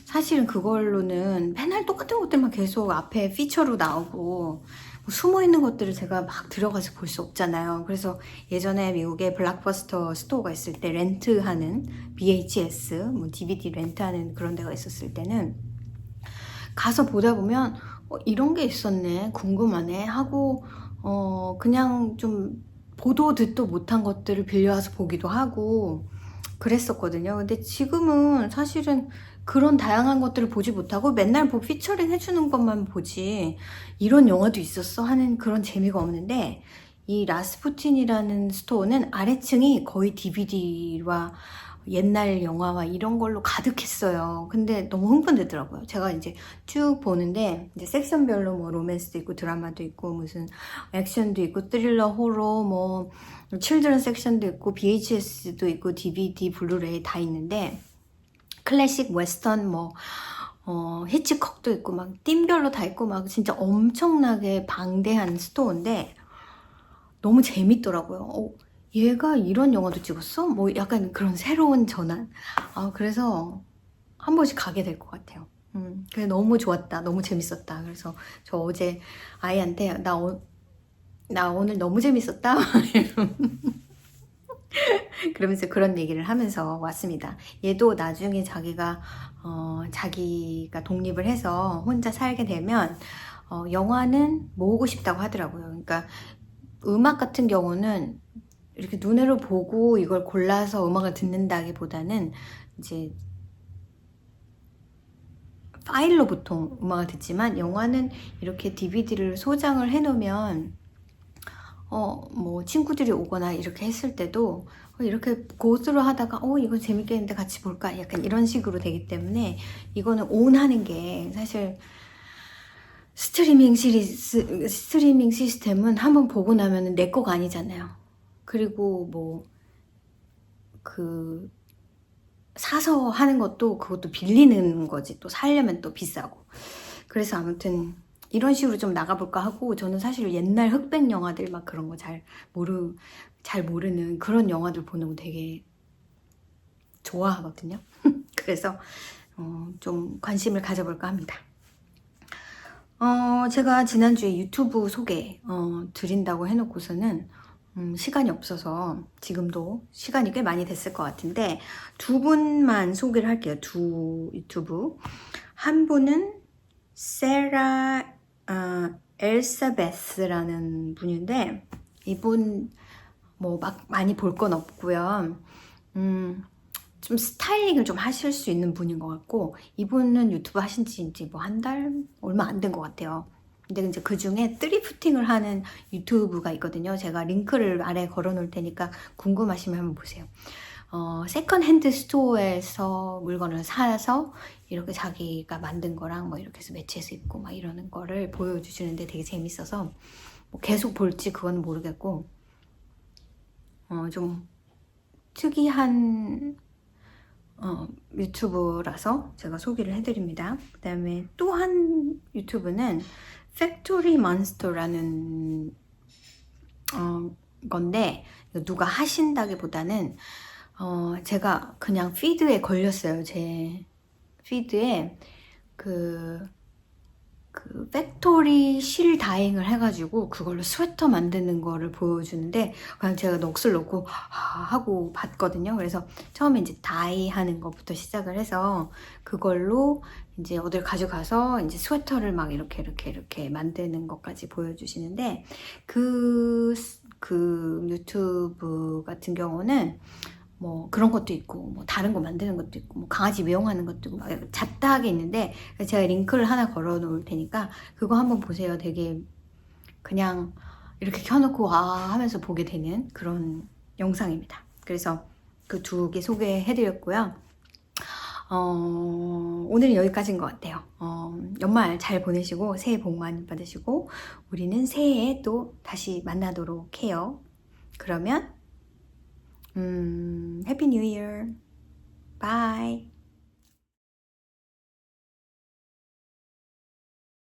사실은 그걸로는 맨날 똑같은 것들만 계속 앞에 피처로 나오고 뭐 숨어 있는 것들을 제가 막 들어가서 볼 수 없잖아요. 그래서 예전에 미국에 블록버스터 스토어가 있을 때 렌트하는 VHS, 뭐 DVD 렌트하는 그런 데가 있었을 때는 가서 보다 보면 이런 게 있었네, 궁금하네 하고 그냥 좀 보도 듣도 못한 것들을 빌려와서 보기도 하고 그랬었거든요. 근데 지금은 사실은 그런 다양한 것들을 보지 못하고 맨날 뭐 피처링 해주는 것만 보지 이런 영화도 있었어 하는 그런 재미가 없는데, 이 라스푸틴이라는 스토어는 아래층이 거의 DVD와 옛날 영화와 이런 걸로 가득했어요. 근데 너무 흥분되더라고요. 제가 이제 쭉 보는데 이제 섹션별로 뭐 로맨스도 있고 드라마도 있고 무슨 액션도 있고 스릴러, 호러, 뭐 칠드런 섹션도 있고 VHS도 있고 DVD, 블루레이 다 있는데 클래식, 웨스턴, 뭐 히치콕도 있고 막 띠별로 다 있고 막 진짜 엄청나게 방대한 스토어인데 너무 재밌더라고요. 얘가 이런 영화도 찍었어? 뭐 약간 그런 새로운 전환. 그래서 한 번씩 가게 될 것 같아요. 그래 너무 좋았다. 너무 재밌었다. 그래서 저 어제 아이한테 나 오늘 너무 재밌었다. 그러면서 그런 얘기를 하면서 왔습니다. 얘도 나중에 자기가 독립을 해서 혼자 살게 되면 영화는 모으고 싶다고 하더라고요. 그러니까 음악 같은 경우는 이렇게 눈으로 보고 이걸 골라서 음악을 듣는다기보다는 이제 파일로 보통 음악을 듣지만 영화는 이렇게 DVD를 소장을 해 놓으면 뭐 친구들이 오거나 이렇게 했을 때도 이렇게 고스로 하다가 이거 재밌겠는데 같이 볼까? 약간 이런 식으로 되기 때문에 이거는 온 하는 게 사실 스트리밍 시스템은 한번 보고 나면 내 거가 아니잖아요. 그리고 뭐 사서 하는 것도 그것도 빌리는 거지. 또 살려면 또 비싸고. 그래서 아무튼 이런 식으로 좀 나가볼까 하고, 저는 사실 옛날 흑백 영화들 막 그런 거 잘 모르는 그런 영화들 보는 거 되게 좋아하거든요. 그래서 좀 관심을 가져볼까 합니다. 제가 지난주에 유튜브 소개 드린다고 해놓고서는 시간이 없어서 지금도 시간이 꽤 많이 됐을 것 같은데 두 분만 소개를 할게요. 두 유튜브. 한 분은 세라 엘사베스라는 분인데 이분 뭐 막 많이 볼 건 없고요. 좀 스타일링을 좀 하실 수 있는 분인 것 같고, 이분은 유튜브 하신 지 이제 뭐 한 달 얼마 안 된 것 같아요. 근데 이제 그 중에 드리프팅을 하는 유튜브가 있거든요. 제가 링크를 아래 걸어 놓을 테니까 궁금하시면 한번 보세요. 세컨 핸드 스토어에서 물건을 사서 이렇게 자기가 만든 거랑 뭐 이렇게 해서 매치해서 입고 막 이러는 거를 보여주시는데 되게 재밌어서 뭐 계속 볼지 그건 모르겠고, 좀 특이한 유튜브라서 제가 소개를 해드립니다. 그 다음에 또 한 유튜브는 팩토리 몬스터라는 건데, 누가 하신다기보다는 제가 그냥 피드에 걸렸어요. 제 피드에 그 팩토리 실 다잉을 해가지고 그걸로 스웨터 만드는 거를 보여주는데 그냥 제가 넋을 놓고 하고 봤거든요. 그래서 처음에 이제 다이 하는 것부터 시작을 해서 그걸로 이제 어딜 가져가서 이제 스웨터를 막 이렇게 만드는 것까지 보여주시는데 그 유튜브 같은 경우는 뭐 그런 것도 있고 뭐 다른 거 만드는 것도 있고 뭐 강아지 미용하는 것도 있고 막 잡다하게 있는데 제가 링크를 하나 걸어 놓을 테니까 그거 한번 보세요. 되게 그냥 이렇게 켜놓고 하면서 보게 되는 그런 영상입니다. 그래서 그 두 개 소개해 드렸고요. 오늘은 여기까지인 것 같아요. 연말 잘 보내시고 새해 복 많이 받으시고 우리는 새해에 또 다시 만나도록 해요. 그러면 Happy New Year. Bye.